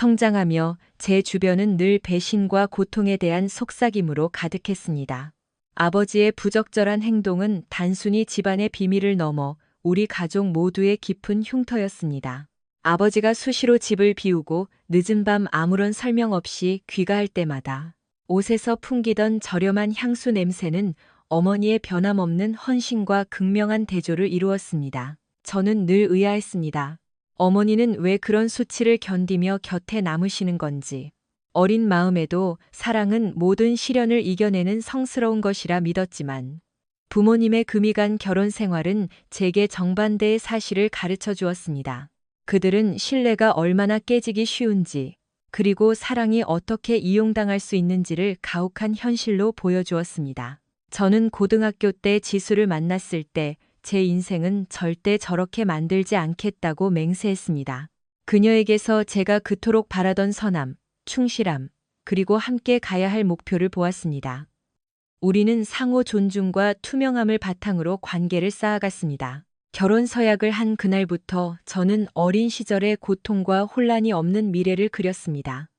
성장하며 제 주변은 늘 배신과 고통에 대한 속삭임으로 가득했습니다. 아버지의 부적절한 행동은 단순히 집안의 비밀을 넘어 우리 가족 모두의 깊은 흉터였습니다. 아버지가 수시로 집을 비우고 늦은 밤 아무런 설명 없이 귀가할 때마다 옷에서 풍기던 저렴한 향수 냄새는 어머니의 변함없는 헌신과 극명한 대조를 이루었습니다. 저는 늘 의아했습니다. 어머니는 왜 그런 수치를 견디며 곁에 남으시는 건지. 어린 마음에도 사랑은 모든 시련을 이겨내는 성스러운 것이라 믿었지만 부모님의 금이 간 결혼 생활은 제게 정반대의 사실을 가르쳐 주었습니다. 그들은 신뢰가 얼마나 깨지기 쉬운지, 그리고 사랑이 어떻게 이용당할 수 있는지를 가혹한 현실로 보여주었습니다. 저는 고등학교 때 지수를 만났을 때 제 인생은 절대 저렇게 만들지 않겠다고 맹세했습니다. 그녀에게서 제가 그토록 바라던 선함, 충실함, 그리고 함께 가야 할 목표를 보았습니다. 우리는 상호 존중과 투명함을 바탕으로 관계를 쌓아갔습니다. 결혼 서약을 한 그날부터 저는 어린 시절의 고통과 혼란이 없는 미래를 그렸습니다.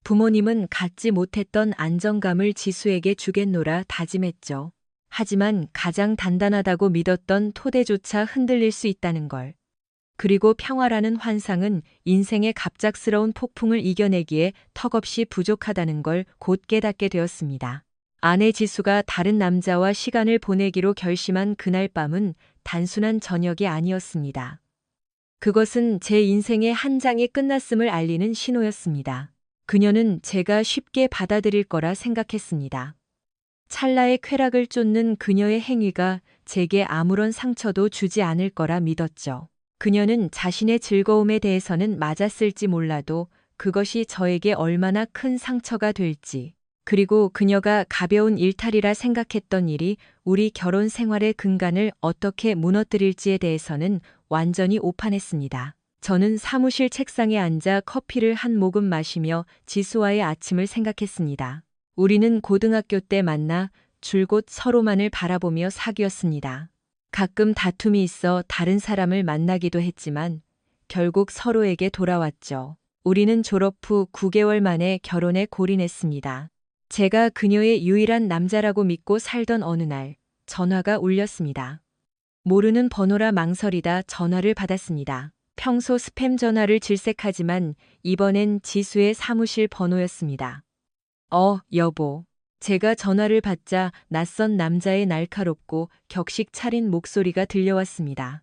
부모님은 갖지 못했던 안정감을 지수에게 주겠노라 다짐했죠. 하지만 가장 단단하다고 믿었던 토대조차 흔들릴 수 있다는 걸. 그리고 평화라는 환상은 인생의 갑작스러운 폭풍을 이겨내기에 턱없이 부족하다는 걸 곧 깨닫게 되었습니다. 아내 지수가 다른 남자와 시간을 보내기로 결심한 그날 밤은 단순한 저녁이 아니었습니다. 그것은 제 인생의 한 장이 끝났음을 알리는 신호였습니다. 그녀는 제가 쉽게 받아들일 거라 생각했습니다. 찰나의 쾌락을 쫓는 그녀의 행위가 제게 아무런 상처도 주지 않을 거라 믿었죠. 그녀는 자신의 즐거움에 대해서는 맞았을지 몰라도 그것이 저에게 얼마나 큰 상처가 될지, 그리고 그녀가 가벼운 일탈이라 생각했던 일이 우리 결혼 생활의 근간을 어떻게 무너뜨릴지에 대해서는 완전히 오판했습니다. 저는 사무실 책상에 앉아 커피를 한 모금 마시며 지수와의 아침을 생각했습니다. 우리는 고등학교 때 만나 줄곧 서로만을 바라보며 사귀었습니다. 가끔 다툼이 있어 다른 사람을 만나기도 했지만 결국 서로에게 돌아왔죠. 우리는 졸업 후 9개월 만에 결혼에 골인했습니다. 제가 그녀의 유일한 남자라고 믿고 살던 어느 날 전화가 울렸습니다. 모르는 번호라 망설이다 전화를 받았습니다. 평소 스팸 전화를 질색하지만 이번엔 지수의 사무실 번호였습니다. 여보. 제가 전화를 받자 낯선 남자의 날카롭고 격식 차린 목소리가 들려왔습니다.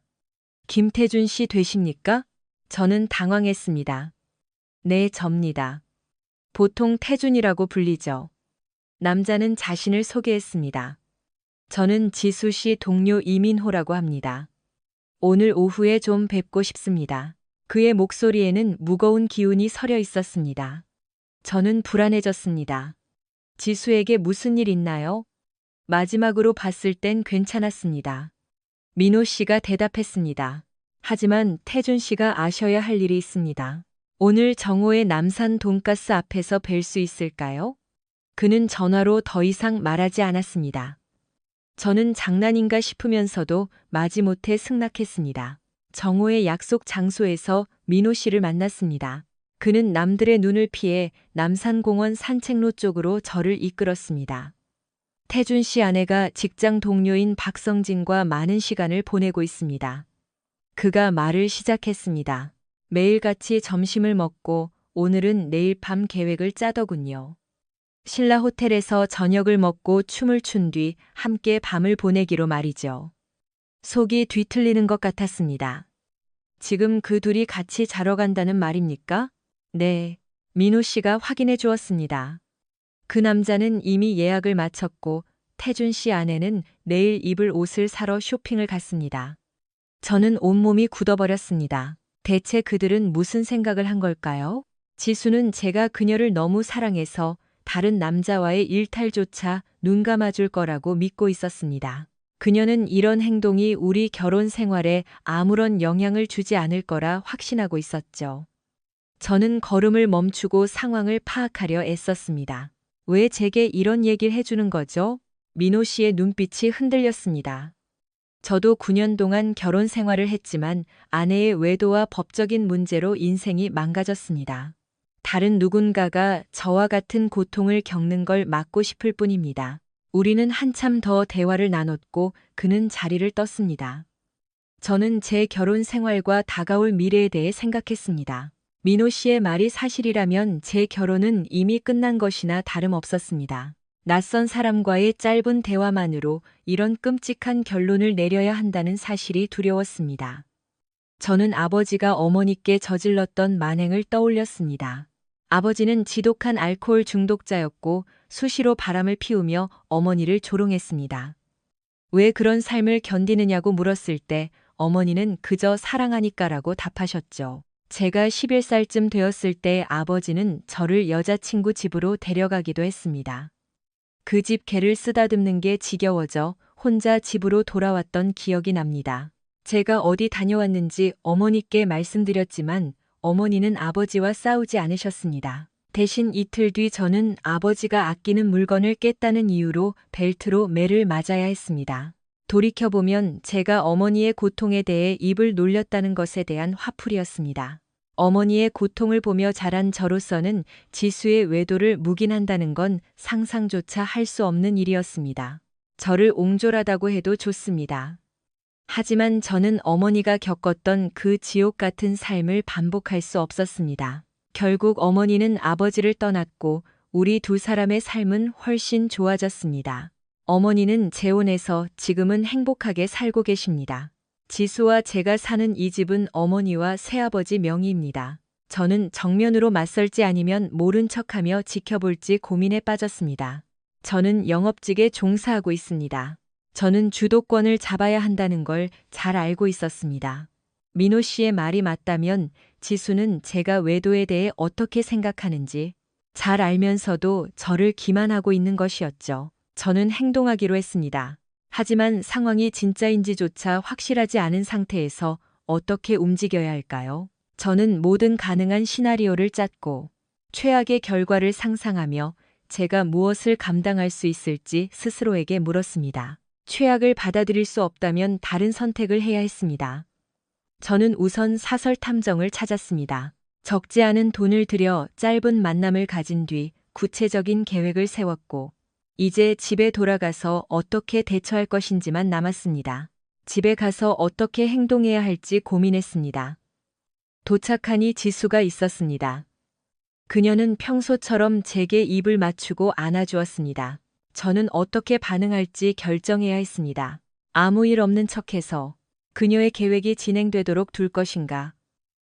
김태준 씨 되십니까? 저는 당황했습니다. 네, 접니다. 보통 태준이라고 불리죠. 남자는 자신을 소개했습니다. 저는 지수 씨 동료 이민호라고 합니다. 오늘 오후에 좀 뵙고 싶습니다. 그의 목소리에는 무거운 기운이 서려 있었습니다. 저는 불안해졌습니다. 지수에게 무슨 일 있나요? 마지막으로 봤을 땐 괜찮았습니다. 민호 씨가 대답했습니다. 하지만 태준 씨가 아셔야 할 일이 있습니다. 오늘 정오의 남산 돈가스 앞에서 뵐 수 있을까요? 그는 전화로 더 이상 말하지 않았습니다. 저는 장난인가 싶으면서도 마지못해 승낙했습니다. 정오의 약속 장소에서 민호 씨를 만났습니다. 그는 남들의 눈을 피해 남산공원 산책로 쪽으로 저를 이끌었습니다. 태준 씨 아내가 직장 동료인 박성진과 많은 시간을 보내고 있습니다. 그가 말을 시작했습니다. 매일같이 점심을 먹고 오늘은 내일 밤 계획을 짜더군요. 신라 호텔에서 저녁을 먹고 춤을 춘 뒤 함께 밤을 보내기로 말이죠. 속이 뒤틀리는 것 같았습니다. 지금 그 둘이 같이 자러 간다는 말입니까? 네, 민호 씨가 확인해 주었습니다. 그 남자는 이미 예약을 마쳤고 태준 씨 아내는 내일 입을 옷을 사러 쇼핑을 갔습니다. 저는 온몸이 굳어버렸습니다. 대체 그들은 무슨 생각을 한 걸까요? 지수는 제가 그녀를 너무 사랑해서 다른 남자와의 일탈조차 눈 감아줄 거라고 믿고 있었습니다. 그녀는 이런 행동이 우리 결혼 생활에 아무런 영향을 주지 않을 거라 확신하고 있었죠. 저는 걸음을 멈추고 상황을 파악하려 애썼습니다. 왜 제게 이런 얘기를 해주는 거죠? 민호 씨의 눈빛이 흔들렸습니다. 저도 9년 동안 결혼 생활을 했지만 아내의 외도와 법적인 문제로 인생이 망가졌습니다. 다른 누군가가 저와 같은 고통을 겪는 걸 막고 싶을 뿐입니다. 우리는 한참 더 대화를 나눴고 그는 자리를 떴습니다. 저는 제 결혼 생활과 다가올 미래에 대해 생각했습니다. 민호 씨의 말이 사실이라면 제 결혼은 이미 끝난 것이나 다름없었습니다. 낯선 사람과의 짧은 대화만으로 이런 끔찍한 결론을 내려야 한다는 사실이 두려웠습니다. 저는 아버지가 어머니께 저질렀던 만행을 떠올렸습니다. 아버지는 지독한 알코올 중독자였고 수시로 바람을 피우며 어머니를 조롱했습니다. 왜 그런 삶을 견디느냐고 물었을 때 어머니는 그저 사랑하니까라고 답하셨죠. 제가 11살쯤 되었을 때 아버지는 저를 여자친구 집으로 데려가기도 했습니다. 그 집 개를 쓰다듬는 게 지겨워져 혼자 집으로 돌아왔던 기억이 납니다. 제가 어디 다녀왔는지 어머니께 말씀드렸지만 어머니는 아버지와 싸우지 않으셨습니다. 대신 이틀 뒤 저는 아버지가 아끼는 물건을 깼다는 이유로 벨트로 매를 맞아야 했습니다. 돌이켜보면 제가 어머니의 고통에 대해 입을 놀렸다는 것에 대한 화풀이였습니다. 어머니의 고통을 보며 자란 저로서는 지수의 외도를 묵인한다는 건 상상조차 할 수 없는 일이었습니다. 저를 옹졸하다고 해도 좋습니다. 하지만 저는 어머니가 겪었던 그 지옥 같은 삶을 반복할 수 없었습니다. 결국 어머니는 아버지를 떠났고 우리 두 사람의 삶은 훨씬 좋아졌습니다. 어머니는 재혼해서 지금은 행복하게 살고 계십니다. 지수와 제가 사는 이 집은 어머니와 새아버지 명의입니다. 저는 정면으로 맞설지 아니면 모른 척하며 지켜볼지 고민에 빠졌습니다. 저는 영업직에 종사하고 있습니다. 저는 주도권을 잡아야 한다는 걸 잘 알고 있었습니다. 민호 씨의 말이 맞다면 지수는 제가 외도에 대해 어떻게 생각하는지 잘 알면서도 저를 기만하고 있는 것이었죠. 저는 행동하기로 했습니다. 하지만 상황이 진짜인지조차 확실하지 않은 상태에서 어떻게 움직여야 할까요? 저는 모든 가능한 시나리오를 짰고 최악의 결과를 상상하며 제가 무엇을 감당할 수 있을지 스스로에게 물었습니다. 최악을 받아들일 수 없다면 다른 선택을 해야 했습니다. 저는 우선 사설 탐정을 찾았습니다. 적지 않은 돈을 들여 짧은 만남을 가진 뒤 구체적인 계획을 세웠고 이제 집에 돌아가서 어떻게 대처할 것인지만 남았습니다. 집에 가서 어떻게 행동해야 할지 고민했습니다. 도착하니 지수가 있었습니다. 그녀는 평소처럼 제게 입을 맞추고 안아주었습니다. 저는 어떻게 반응할지 결정해야 했습니다. 아무 일 없는 척해서 그녀의 계획이 진행되도록 둘 것인가?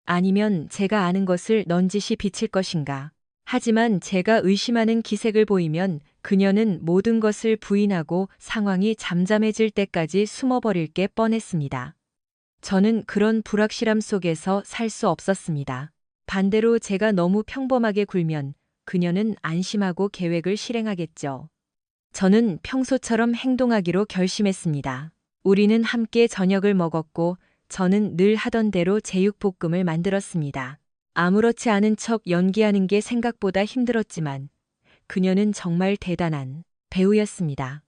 아니면 제가 아는 것을 넌지시 비칠 것인가? 하지만 제가 의심하는 기색을 보이면 그녀는 모든 것을 부인하고 상황이 잠잠해질 때까지 숨어버릴 게 뻔했습니다. 저는 그런 불확실함 속에서 살 수 없었습니다. 반대로 제가 너무 평범하게 굴면 그녀는 안심하고 계획을 실행하겠죠. 저는 평소처럼 행동하기로 결심했습니다. 우리는 함께 저녁을 먹었고 저는 늘 하던 대로 제육볶음을 만들었습니다. 아무렇지 않은 척 연기하는 게 생각보다 힘들었지만 그녀는 정말 대단한 배우였습니다.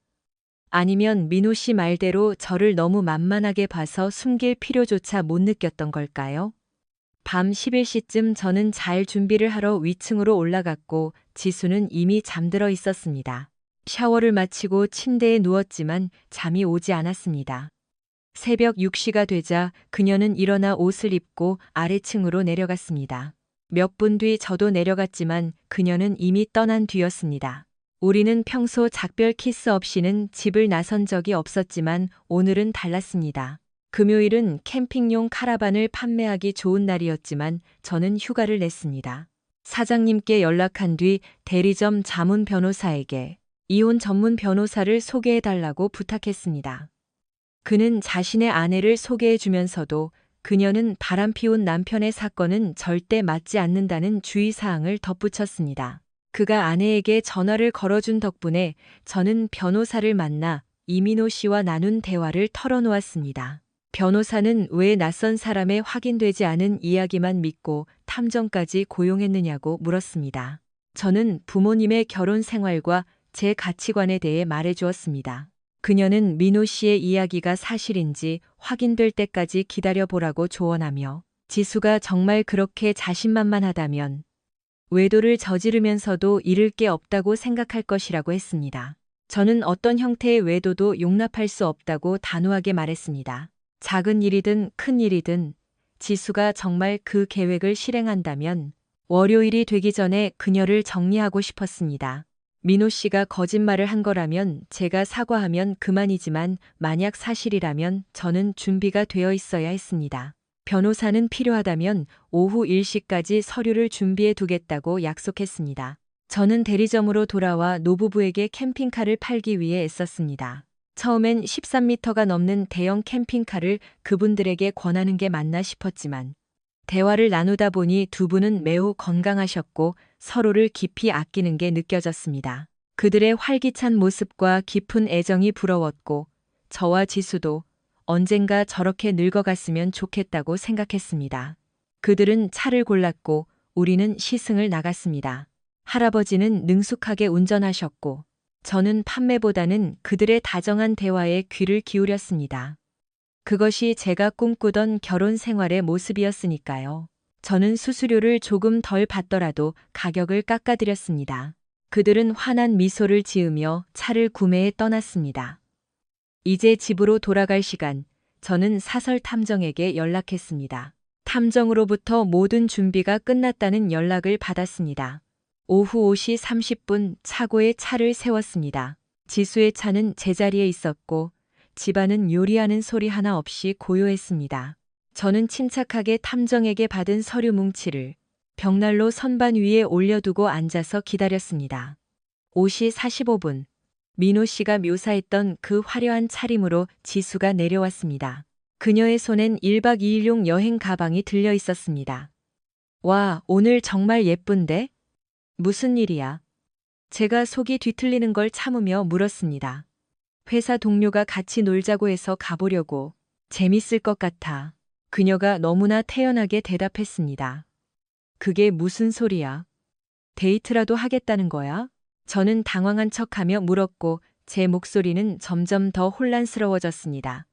아니면 민호 씨 말대로 저를 너무 만만하게 봐서 숨길 필요조차 못 느꼈던 걸까요? 밤 11시쯤 저는 잘 준비를 하러 위층으로 올라갔고 지수는 이미 잠들어 있었습니다. 샤워를 마치고 침대에 누웠지만 잠이 오지 않았습니다. 새벽 6시가 되자 그녀는 일어나 옷을 입고 아래층으로 내려갔습니다. 몇 분 뒤 저도 내려갔지만 그녀는 이미 떠난 뒤였습니다. 우리는 평소 작별 키스 없이는 집을 나선 적이 없었지만 오늘은 달랐습니다. 금요일은 캠핑용 카라반을 판매하기 좋은 날이었지만 저는 휴가를 냈습니다. 사장님께 연락한 뒤 대리점 자문 변호사에게 이혼 전문 변호사를 소개해달라고 부탁했습니다. 그는 자신의 아내를 소개해주면서도 그녀는 바람피운 남편의 사건은 절대 맞지 않는다는 주의사항을 덧붙였습니다. 그가 아내에게 전화를 걸어준 덕분에 저는 변호사를 만나 이민호 씨와 나눈 대화를 털어놓았습니다. 변호사는 왜 낯선 사람의 확인되지 않은 이야기만 믿고 탐정까지 고용했느냐고 물었습니다. 저는 부모님의 결혼 생활과 제 가치관에 대해 말해주었습니다. 그녀는 민호 씨의 이야기가 사실인지 확인될 때까지 기다려보라고 조언하며 지수가 정말 그렇게 자신만만하다면 외도를 저지르면서도 잃을 게 없다고 생각할 것이라고 했습니다. 저는 어떤 형태의 외도도 용납할 수 없다고 단호하게 말했습니다. 작은 일이든 큰 일이든 지수가 정말 그 계획을 실행한다면 월요일이 되기 전에 그녀를 정리하고 싶었습니다. 민호 씨가 거짓말을 한 거라면 제가 사과하면 그만이지만 만약 사실이라면 저는 준비가 되어 있어야 했습니다. 변호사는 필요하다면 오후 1시까지 서류를 준비해 두겠다고 약속했습니다. 저는 대리점으로 돌아와 노부부에게 캠핑카를 팔기 위해 애썼습니다. 처음엔 13m가 넘는 대형 캠핑카를 그분들에게 권하는 게 맞나 싶었지만 대화를 나누다 보니 두 분은 매우 건강하셨고 서로를 깊이 아끼는 게 느껴졌습니다. 그들의 활기찬 모습과 깊은 애정이 부러웠고 저와 지수도 언젠가 저렇게 늙어갔으면 좋겠다고 생각했습니다. 그들은 차를 골랐고 우리는 시승을 나갔습니다. 할아버지는 능숙하게 운전하셨고 저는 판매보다는 그들의 다정한 대화에 귀를 기울였습니다. 그것이 제가 꿈꾸던 결혼 생활의 모습이었으니까요. 저는 수수료를 조금 덜 받더라도 가격을 깎아드렸습니다. 그들은 환한 미소를 지으며 차를 구매해 떠났습니다. 이제 집으로 돌아갈 시간, 저는 사설 탐정에게 연락했습니다. 탐정으로부터 모든 준비가 끝났다는 연락을 받았습니다. 오후 5시 30분 차고에 차를 세웠습니다. 지수의 차는 제자리에 있었고 집안은 요리하는 소리 하나 없이 고요했습니다. 저는 침착하게 탐정에게 받은 서류 뭉치를 벽난로 선반 위에 올려두고 앉아서 기다렸습니다. 5시 45분, 민호 씨가 묘사했던 그 화려한 차림으로 지수가 내려왔습니다. 그녀의 손엔 1박 2일용 여행 가방이 들려 있었습니다. 와, 오늘 정말 예쁜데? 무슨 일이야? 제가 속이 뒤틀리는 걸 참으며 물었습니다. 회사 동료가 같이 놀자고 해서 가보려고. 재밌을 것 같아. 그녀가 너무나 태연하게 대답했습니다. 그게 무슨 소리야? 데이트라도 하겠다는 거야? 저는 당황한 척하며 물었고 제 목소리는 점점 더 혼란스러워졌습니다.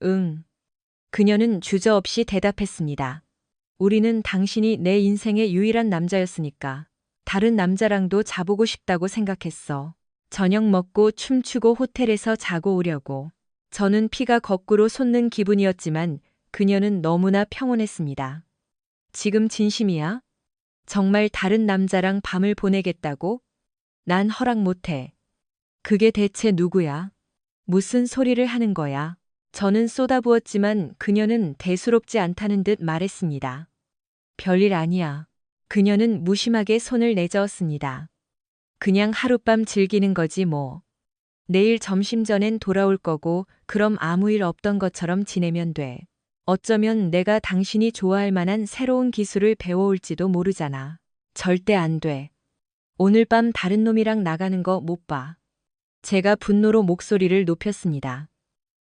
응. 그녀는 주저없이 대답했습니다. 우리는 당신이 내 인생의 유일한 남자였으니까 다른 남자랑도 자보고 싶다고 생각했어. 저녁 먹고 춤추고 호텔에서 자고 오려고. 저는 피가 거꾸로 솟는 기분이었지만 그녀는 너무나 평온했습니다. 지금 진심이야? 정말 다른 남자랑 밤을 보내겠다고? 난 허락 못해. 그게 대체 누구야? 무슨 소리를 하는 거야? 저는 쏟아부었지만 그녀는 대수롭지 않다는 듯 말했습니다. 별일 아니야. 그녀는 무심하게 손을 내저었습니다. 그냥 하룻밤 즐기는 거지 뭐. 내일 점심 전엔 돌아올 거고 그럼 아무 일 없던 것처럼 지내면 돼. 어쩌면 내가 당신이 좋아할 만한 새로운 기술을 배워올지도 모르잖아. 절대 안 돼. 오늘 밤 다른 놈이랑 나가는 거 못 봐. 제가 분노로 목소리를 높였습니다.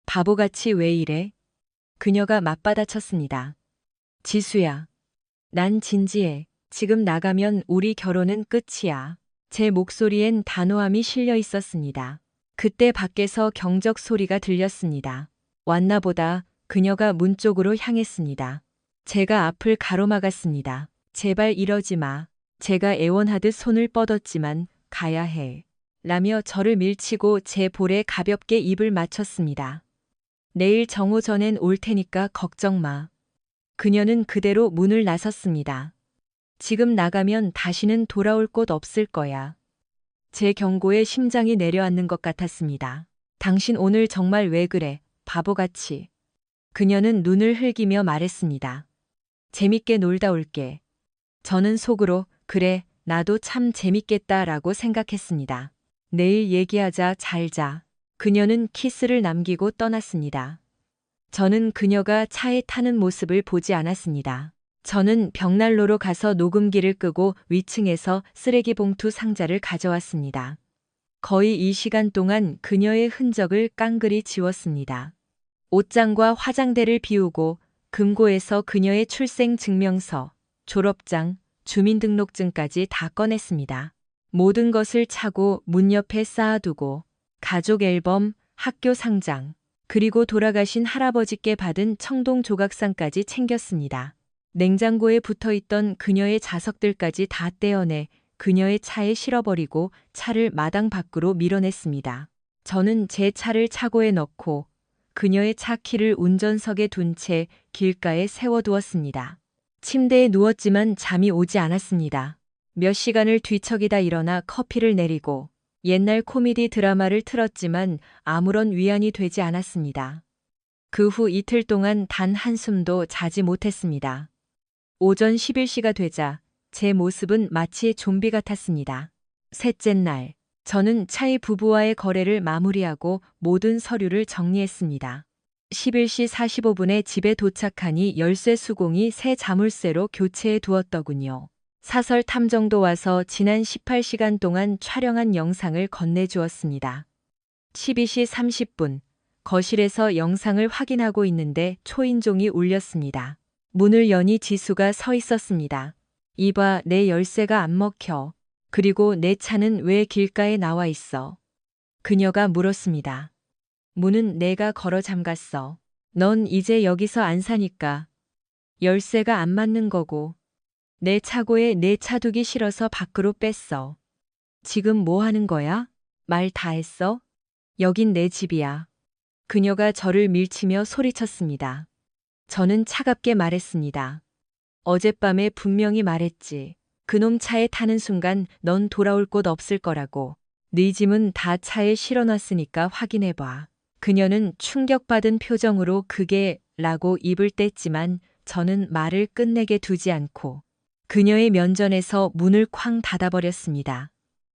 바보같이 왜 이래? 그녀가 맞받아쳤습니다. 지수야. 난 진지해. 지금 나가면 우리 결혼은 끝이야. 제 목소리엔 단호함이 실려 있었습니다. 그때 밖에서 경적 소리가 들렸습니다. 왔나 보다. 그녀가 문 쪽으로 향했습니다. 제가 앞을 가로막았습니다. 제발 이러지 마. 제가 애원하듯 손을 뻗었지만 가야 해. 라며 저를 밀치고 제 볼에 가볍게 입을 맞췄습니다. 내일 정오 전엔 올 테니까 걱정 마. 그녀는 그대로 문을 나섰습니다. 지금 나가면 다시는 돌아올 곳 없을 거야. 제 경고에 심장이 내려앉는 것 같았습니다. 당신 오늘 정말 왜 그래, 바보같이. 그녀는 눈을 흘기며 말했습니다. 재밌게 놀다 올게. 저는 속으로 그래, 나도 참 재밌겠다라고 생각했습니다. 내일 얘기하자, 잘 자. 그녀는 키스를 남기고 떠났습니다. 저는 그녀가 차에 타는 모습을 보지 않았습니다. 저는 벽난로로 가서 녹음기를 끄고 위층에서 쓰레기 봉투 상자를 가져왔습니다. 거의 이 시간 동안 그녀의 흔적을 깡그리 지웠습니다. 옷장과 화장대를 비우고 금고에서 그녀의 출생 증명서, 졸업장, 주민등록증까지 다 꺼냈습니다. 모든 것을 차고 문 옆에 쌓아두고 가족 앨범, 학교 상장, 그리고 돌아가신 할아버지께 받은 청동 조각상까지 챙겼습니다. 냉장고에 붙어 있던 그녀의 자석들까지 다 떼어내 그녀의 차에 실어버리고 차를 마당 밖으로 밀어냈습니다. 저는 제 차를 차고에 넣고 그녀의 차 키를 운전석에 둔 채 길가에 세워두었습니다. 침대에 누웠지만 잠이 오지 않았습니다. 몇 시간을 뒤척이다 일어나 커피를 내리고 옛날 코미디 드라마를 틀었지만 아무런 위안이 되지 않았습니다. 그 후 이틀 동안 단 한숨도 자지 못했습니다. 오전 11시가 되자 제 모습은 마치 좀비 같았습니다. 셋째 날, 저는 차이 부부와의 거래를 마무리하고 모든 서류를 정리했습니다. 11시 45분에 집에 도착하니 열쇠 수공이 새 자물쇠로 교체해 두었더군요. 사설 탐정도 와서 지난 18시간 동안 촬영한 영상을 건네주었습니다. 12시 30분, 거실에서 영상을 확인하고 있는데 초인종이 울렸습니다. 문을 여니 지수가 서 있었습니다. 이봐, 내 열쇠가 안 먹혀. 그리고 내 차는 왜 길가에 나와 있어? 그녀가 물었습니다. 문은 내가 걸어 잠갔어. 넌 이제 여기서 안 사니까. 열쇠가 안 맞는 거고. 내 차고에 내 차 두기 싫어서 밖으로 뺐어. 지금 뭐 하는 거야? 말 다 했어? 여긴 내 집이야. 그녀가 저를 밀치며 소리쳤습니다. 저는 차갑게 말했습니다. 어젯밤에 분명히 말했지. 그놈 차에 타는 순간 넌 돌아올 곳 없을 거라고. 네 짐은 다 차에 실어놨으니까 확인해봐. 그녀는 충격받은 표정으로 그게 라고 입을 뗐지만 저는 말을 끝내게 두지 않고 그녀의 면전에서 문을 쾅 닫아버렸습니다.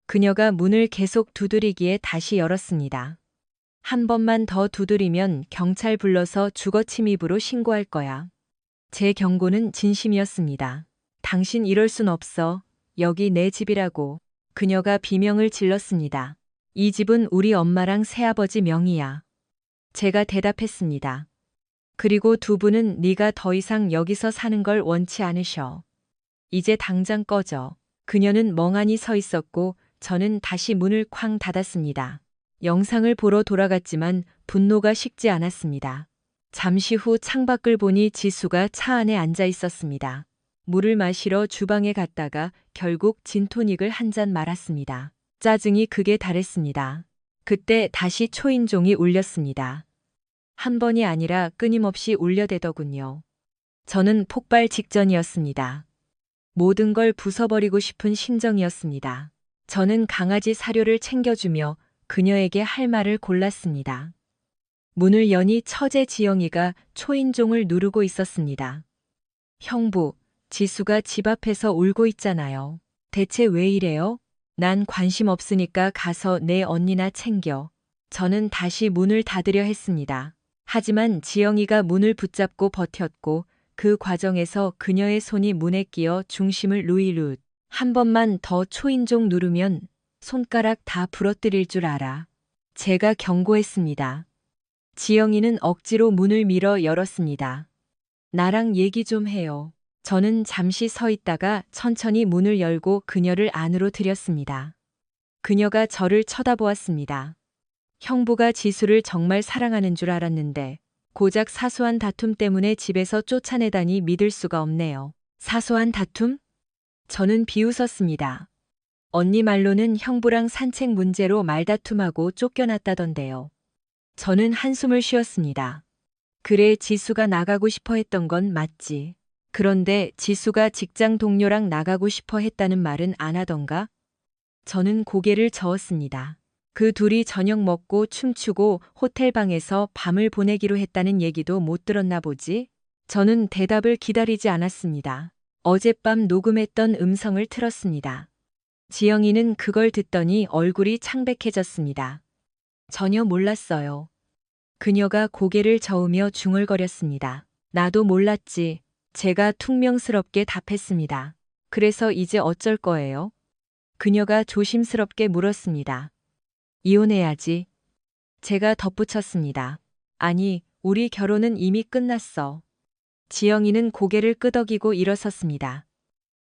그녀가 문을 계속 두드리기에 다시 열었습니다. 한 번만 더 두드리면 경찰 불러서 주거침입으로 신고할 거야. 제 경고는 진심이었습니다. 당신 이럴 순 없어. 여기 내 집이라고. 그녀가 비명을 질렀습니다. 이 집은 우리 엄마랑 새아버지 명의야. 제가 대답했습니다. 그리고 두 분은 네가 더 이상 여기서 사는 걸 원치 않으셔. 이제 당장 꺼져. 그녀는 멍하니 서 있었고 저는 다시 문을 쾅 닫았습니다. 영상을 보러 돌아갔지만 분노가 식지 않았습니다. 잠시 후 창밖을 보니 지수가 차 안에 앉아 있었습니다. 물을 마시러 주방에 갔다가 결국 진토닉을 한 잔 말았습니다. 짜증이 극에 달했습니다. 그때 다시 초인종이 울렸습니다. 한 번이 아니라 끊임없이 울려대더군요. 저는 폭발 직전이었습니다. 모든 걸 부숴버리고 싶은 심정이었습니다. 저는 강아지 사료를 챙겨주며 그녀에게 할 말을 골랐습니다. 문을 여니 처제 지영이가 초인종을 누르고 있었습니다. 형부, 지수가 집 앞에서 울고 있잖아요. 대체 왜 이래요? 난 관심 없으니까 가서 내 언니나 챙겨. 저는 다시 문을 닫으려 했습니다. 하지만 지영이가 문을 붙잡고 버텼고 그 과정에서 그녀의 손이 문에 끼어 중심을 루이룻. 한 번만 더 초인종 누르면 손가락 다 부러뜨릴 줄 알아. 제가 경고했습니다. 지영이는 억지로 문을 밀어 열었습니다. 나랑 얘기 좀 해요. 저는 잠시 서 있다가 천천히 문을 열고 그녀를 안으로 들였습니다. 그녀가 저를 쳐다보았습니다. 형부가 지수를 정말 사랑하는 줄 알았는데 고작 사소한 다툼 때문에 집에서 쫓아내다니 믿을 수가 없네요. 사소한 다툼? 저는 비웃었습니다. 언니 말로는 형부랑 산책 문제로 말다툼하고 쫓겨났다던데요. 저는 한숨을 쉬었습니다. 그래, 지수가 나가고 싶어 했던 건 맞지. 그런데 지수가 직장 동료랑 나가고 싶어 했다는 말은 안 하던가? 저는 고개를 저었습니다. 그 둘이 저녁 먹고 춤추고 호텔방에서 밤을 보내기로 했다는 얘기도 못 들었나 보지? 저는 대답을 기다리지 않았습니다. 어젯밤 녹음했던 음성을 틀었습니다. 지영이는 그걸 듣더니 얼굴이 창백해졌습니다. 전혀 몰랐어요. 그녀가 고개를 저으며 중얼거렸습니다. 나도 몰랐지. 제가 퉁명스럽게 답했습니다. 그래서 이제 어쩔 거예요? 그녀가 조심스럽게 물었습니다. 이혼해야지. 제가 덧붙였습니다. 아니, 우리 결혼은 이미 끝났어. 지영이는 고개를 끄덕이고 일어섰습니다.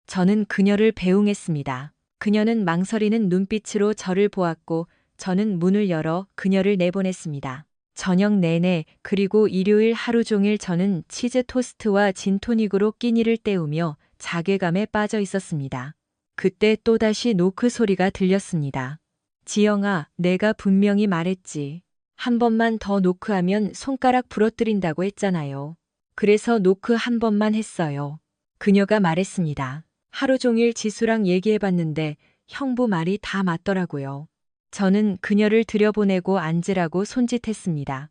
저는 그녀를 배웅했습니다. 그녀는 망설이는 눈빛으로 저를 보았고 저는 문을 열어 그녀를 내보냈습니다. 저녁 내내 그리고 일요일 하루 종일 저는 치즈 토스트와 진토닉으로 끼니를 때우며 자괴감에 빠져 있었습니다. 그때 또다시 노크 소리가 들렸습니다. 지영아, 내가 분명히 말했지. 한 번만 더 노크하면 손가락 부러뜨린다고 했잖아요. 그래서 노크 한 번만 했어요. 그녀가 말했습니다. 하루 종일 지수랑 얘기해봤는데 형부 말이 다 맞더라고요. 저는 그녀를 들여보내고 앉으라고 손짓했습니다.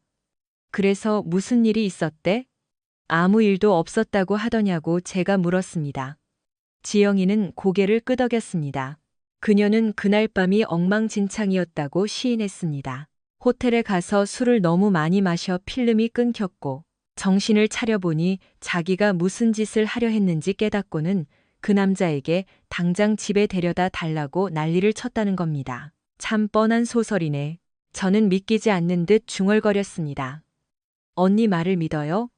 그래서 무슨 일이 있었대? 아무 일도 없었다고 하더냐고 제가 물었습니다. 지영이는 고개를 끄덕였습니다. 그녀는 그날 밤이 엉망진창이었다고 시인했습니다. 호텔에 가서 술을 너무 많이 마셔 필름이 끊겼고 정신을 차려보니 자기가 무슨 짓을 하려 했는지 깨닫고는 그 남자에게 당장 집에 데려다 달라고 난리를 쳤다는 겁니다. 참 뻔한 소설이네. 저는 믿기지 않는 듯 중얼거렸습니다. 언니 말을 믿어요?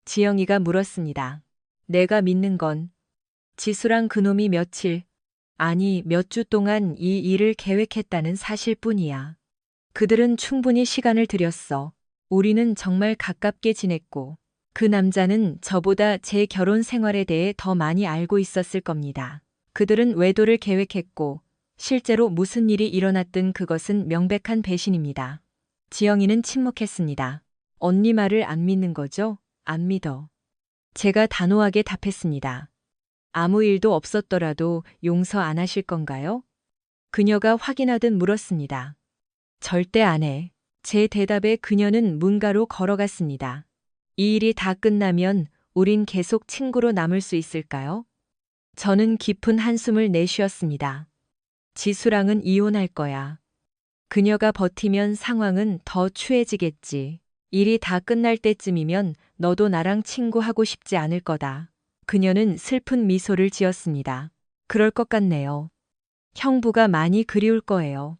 지영이가 물었습니다. 내가 믿는 건 지수랑 그놈이 며칠, 아니 몇 주 동안 이 일을 계획했다는 사실뿐이야. 그들은 충분히 시간을 들였어. 우리는 정말 가깝게 지냈고 그 남자는 저보다 제 결혼 생활에 대해 더 많이 알고 있었을 겁니다. 그들은 외도를 계획했고 실제로 무슨 일이 일어났든 그것은 명백한 배신입니다. 지영이는 침묵했습니다. 언니 말을 안 믿는 거죠? 안 믿어. 제가 단호하게 답했습니다. 아무 일도 없었더라도 용서 안 하실 건가요? 그녀가 확인하듯 물었습니다. 절대 안 해. 제 대답에 그녀는 문가로 걸어갔습니다. 이 일이 다 끝나면 우린 계속 친구로 남을 수 있을까요? 저는 깊은 한숨을 내쉬었습니다. 지수랑은 이혼할 거야. 그녀가 버티면 상황은 더 추해지겠지. 일이 다 끝날 때쯤이면 너도 나랑 친구하고 싶지 않을 거다. 그녀는 슬픈 미소를 지었습니다. 그럴 것 같네요. 형부가 많이 그리울 거예요.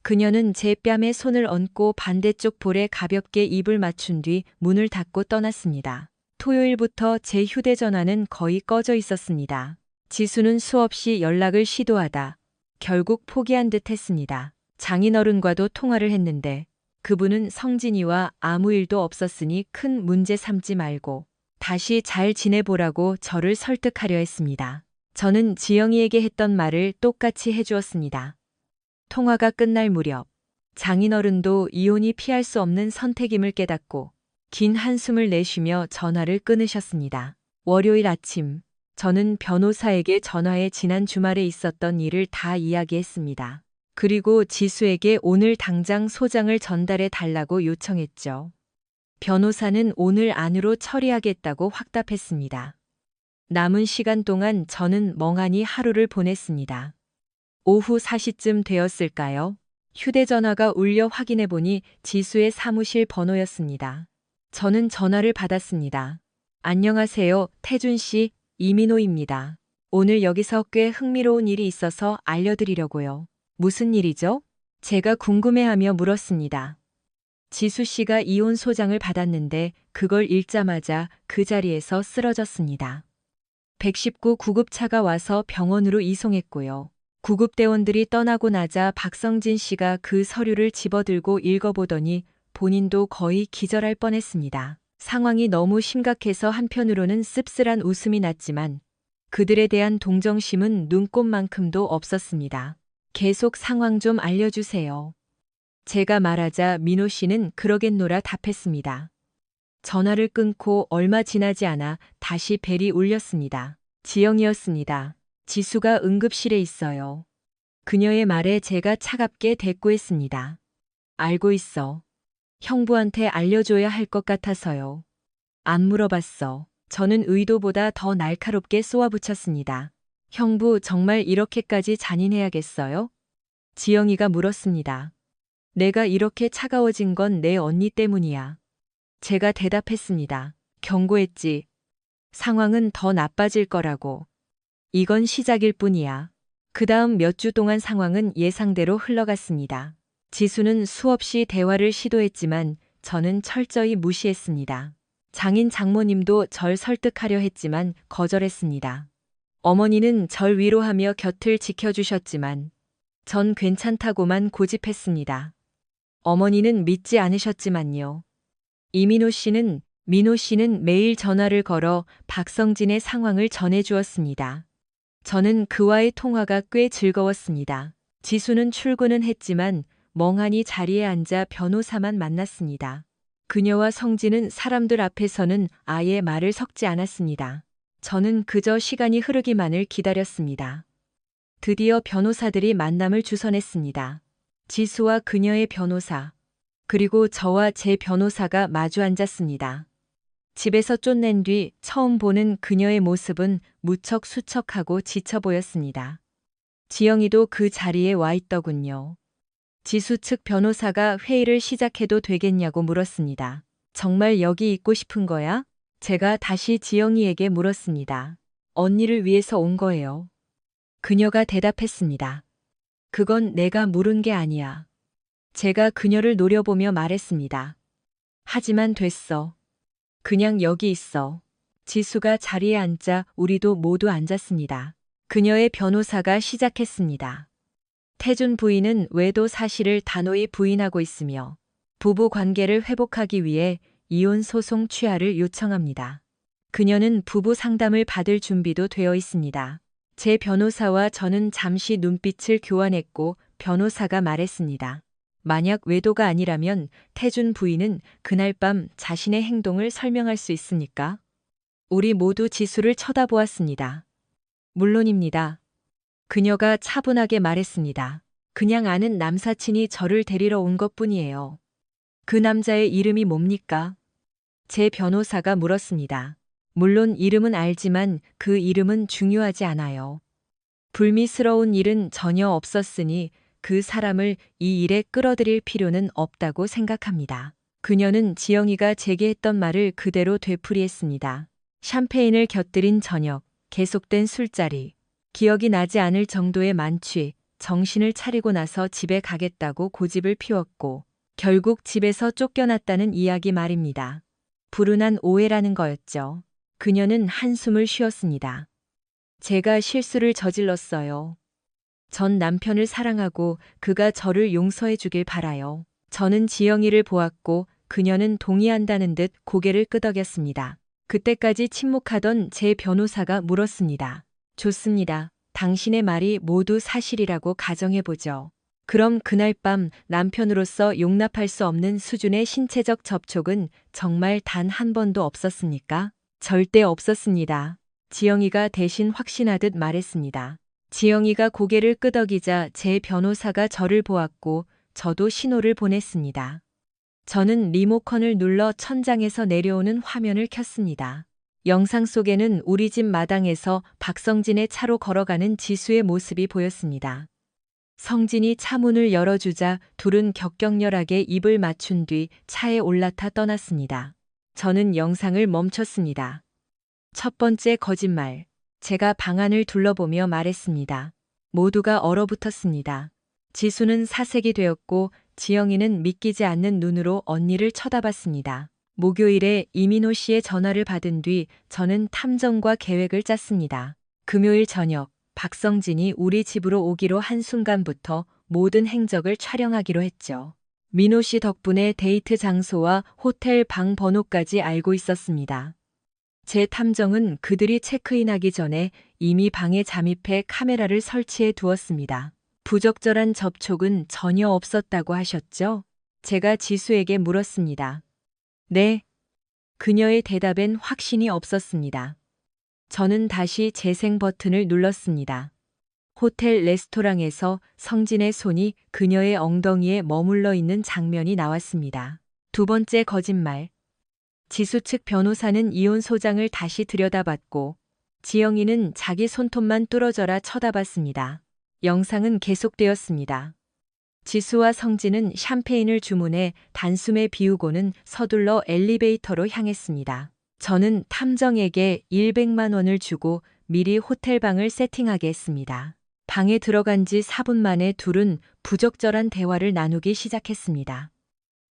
그녀는 제 뺨에 손을 얹고 반대쪽 볼에 가볍게 입을 맞춘 뒤 문을 닫고 떠났습니다. 토요일부터 제 휴대전화는 거의 꺼져 있었습니다. 지수는 수없이 연락을 시도하다 결국 포기한 듯 했습니다. 장인어른과도 통화를 했는데 그분은 성진이와 아무 일도 없었으니 큰 문제 삼지 말고 다시 잘 지내보라고 저를 설득하려 했습니다. 저는 지영이에게 했던 말을 똑같이 해주었습니다. 통화가 끝날 무렵 장인어른도 이혼이 피할 수 없는 선택임을 깨닫고 긴 한숨을 내쉬며 전화를 끊으셨습니다. 월요일 아침 저는 변호사에게 전화해 지난 주말에 있었던 일을 다 이야기했습니다. 그리고 지수에게 오늘 당장 소장을 전달해 달라고 요청했죠. 변호사는 오늘 안으로 처리하겠다고 확답했습니다. 남은 시간 동안 저는 멍하니 하루를 보냈습니다. 오후 4시쯤 되었을까요? 휴대전화가 울려 확인해 보니 지수의 사무실 번호였습니다. 저는 전화를 받았습니다. 안녕하세요, 태준 씨, 이민호입니다. 오늘 여기서 꽤 흥미로운 일이 있어서 알려드리려고요. 무슨 일이죠? 제가 궁금해하며 물었습니다. 지수 씨가 이혼 소장을 받았는데 그걸 읽자마자 그 자리에서 쓰러졌습니다. 119 구급차가 와서 병원으로 이송했고요. 구급대원들이 떠나고 나자 박성진 씨가 그 서류를 집어들고 읽어보더니 본인도 거의 기절할 뻔했습니다. 상황이 너무 심각해서 한편으로는 씁쓸한 웃음이 났지만 그들에 대한 동정심은 눈꼽만큼도 없었습니다. 계속 상황 좀 알려주세요. 제가 말하자 민호 씨는 그러겠노라 답했습니다. 전화를 끊고 얼마 지나지 않아 다시 벨이 울렸습니다. 지영이었습니다. 지수가 응급실에 있어요. 그녀의 말에 제가 차갑게 대꾸했습니다. 알고 있어. 형부한테 알려줘야 할 것 같아서요. 안 물어봤어. 저는 의도보다 더 날카롭게 쏘아붙였습니다. 형부 정말 이렇게까지 잔인해야겠어요? 지영이가 물었습니다. 내가 이렇게 차가워진 건 내 언니 때문이야. 제가 대답했습니다. 경고했지. 상황은 더 나빠질 거라고. 이건 시작일 뿐이야. 그 다음 몇 주 동안 상황은 예상대로 흘러갔습니다. 지수는 수없이 대화를 시도했지만 저는 철저히 무시했습니다. 장인 장모님도 절 설득하려 했지만 거절했습니다. 어머니는 절 위로하며 곁을 지켜주셨지만 전 괜찮다고만 고집했습니다. 어머니는 믿지 않으셨지만요. 민호 씨는 매일 전화를 걸어 박성진의 상황을 전해주었습니다. 저는 그와의 통화가 꽤 즐거웠습니다. 지수는 출근은 했지만 멍하니 자리에 앉아 변호사만 만났습니다. 그녀와 성진은 사람들 앞에서는 아예 말을 섞지 않았습니다. 저는 그저 시간이 흐르기만을 기다렸습니다. 드디어 변호사들이 만남을 주선했습니다. 지수와 그녀의 변호사, 그리고 저와 제 변호사가 마주 앉았습니다. 집에서 쫓낸 뒤 처음 보는 그녀의 모습은 무척 수척하고 지쳐 보였습니다. 지영이도 그 자리에 와 있더군요. 지수 측 변호사가 회의를 시작해도 되겠냐고 물었습니다. 정말 여기 있고 싶은 거야? 제가 다시 지영이에게 물었습니다. 언니를 위해서 온 거예요. 그녀가 대답했습니다. 그건 내가 물은 게 아니야. 제가 그녀를 노려보며 말했습니다. 하지만 됐어. 그냥 여기 있어. 지수가 자리에 앉자 우리도 모두 앉았습니다. 그녀의 변호사가 시작했습니다. 태준 부인은 외도 사실을 단호히 부인하고 있으며 부부 관계를 회복하기 위해 이혼 소송 취하를 요청합니다. 그녀는 부부 상담을 받을 준비도 되어 있습니다. 제 변호사와 저는 잠시 눈빛을 교환했고 변호사가 말했습니다. 만약 외도가 아니라면 태준 부인은 그날 밤 자신의 행동을 설명할 수 있습니까? 우리 모두 지수를 쳐다보았습니다. 물론입니다. 그녀가 차분하게 말했습니다. 그냥 아는 남사친이 저를 데리러 온 것뿐이에요. 그 남자의 이름이 뭡니까? 제 변호사가 물었습니다. 물론 이름은 알지만 그 이름은 중요하지 않아요. 불미스러운 일은 전혀 없었으니 그 사람을 이 일에 끌어들일 필요는 없다고 생각합니다. 그녀는 지영이가 제게 했던 말을 그대로 되풀이했습니다. 샴페인을 곁들인 저녁, 계속된 술자리, 기억이 나지 않을 정도의 만취, 정신을 차리고 나서 집에 가겠다고 고집을 피웠고 결국 집에서 쫓겨났다는 이야기 말입니다. 불운한 오해라는 거였죠. 그녀는 한숨을 쉬었습니다. 제가 실수를 저질렀어요. 전 남편을 사랑하고 그가 저를 용서해 주길 바라요. 저는 지영이를 보았고 그녀는 동의한다는 듯 고개를 끄덕였습니다. 그때까지 침묵하던 제 변호사가 물었습니다. 좋습니다. 당신의 말이 모두 사실이라고 가정해보죠. 그럼 그날 밤 남편으로서 용납할 수 없는 수준의 신체적 접촉은 정말 단 한 번도 없었습니까? 절대 없었습니다. 지영이가 대신 확신하듯 말했습니다. 지영이가 고개를 끄덕이자 제 변호사가 저를 보았고 저도 신호를 보냈습니다. 저는 리모컨을 눌러 천장에서 내려오는 화면을 켰습니다. 영상 속에는 우리 집 마당에서 박성진의 차로 걸어가는 지수의 모습이 보였습니다. 성진이 차 문을 열어주자 둘은 격격렬하게 입을 맞춘 뒤 차에 올라타 떠났습니다. 저는 영상을 멈췄습니다. 첫 번째 거짓말. 제가 방안을 둘러보며 말했습니다. 모두가 얼어붙었습니다. 지수는 사색이 되었고 지영이는 믿기지 않는 눈으로 언니를 쳐다봤습니다. 목요일에 이민호 씨의 전화를 받은 뒤 저는 탐정과 계획을 짰습니다. 금요일 저녁 박성진이 우리 집으로 오기로 한 순간부터 모든 행적을 촬영하기로 했죠. 민호 씨 덕분에 데이트 장소와 호텔 방 번호까지 알고 있었습니다. 제 탐정은 그들이 체크인하기 전에 이미 방에 잠입해 카메라를 설치해 두었습니다. 부적절한 접촉은 전혀 없었다고 하셨죠? 제가 지수에게 물었습니다. 네. 그녀의 대답엔 확신이 없었습니다. 저는 다시 재생 버튼을 눌렀습니다. 호텔 레스토랑에서 성진의 손이 그녀의 엉덩이에 머물러 있는 장면이 나왔습니다. 두 번째 거짓말. 지수 측 변호사는 이혼 소장을 다시 들여다봤고 지영이는 자기 손톱만 뚫어져라 쳐다봤습니다. 영상은 계속되었습니다. 지수와 성진은 샴페인을 주문해 단숨에 비우고는 서둘러 엘리베이터로 향했습니다. 저는 탐정에게 100만 원을 주고 미리 호텔방을 세팅하게 했습니다. 방에 들어간 지 4분 만에 둘은 부적절한 대화를 나누기 시작했습니다.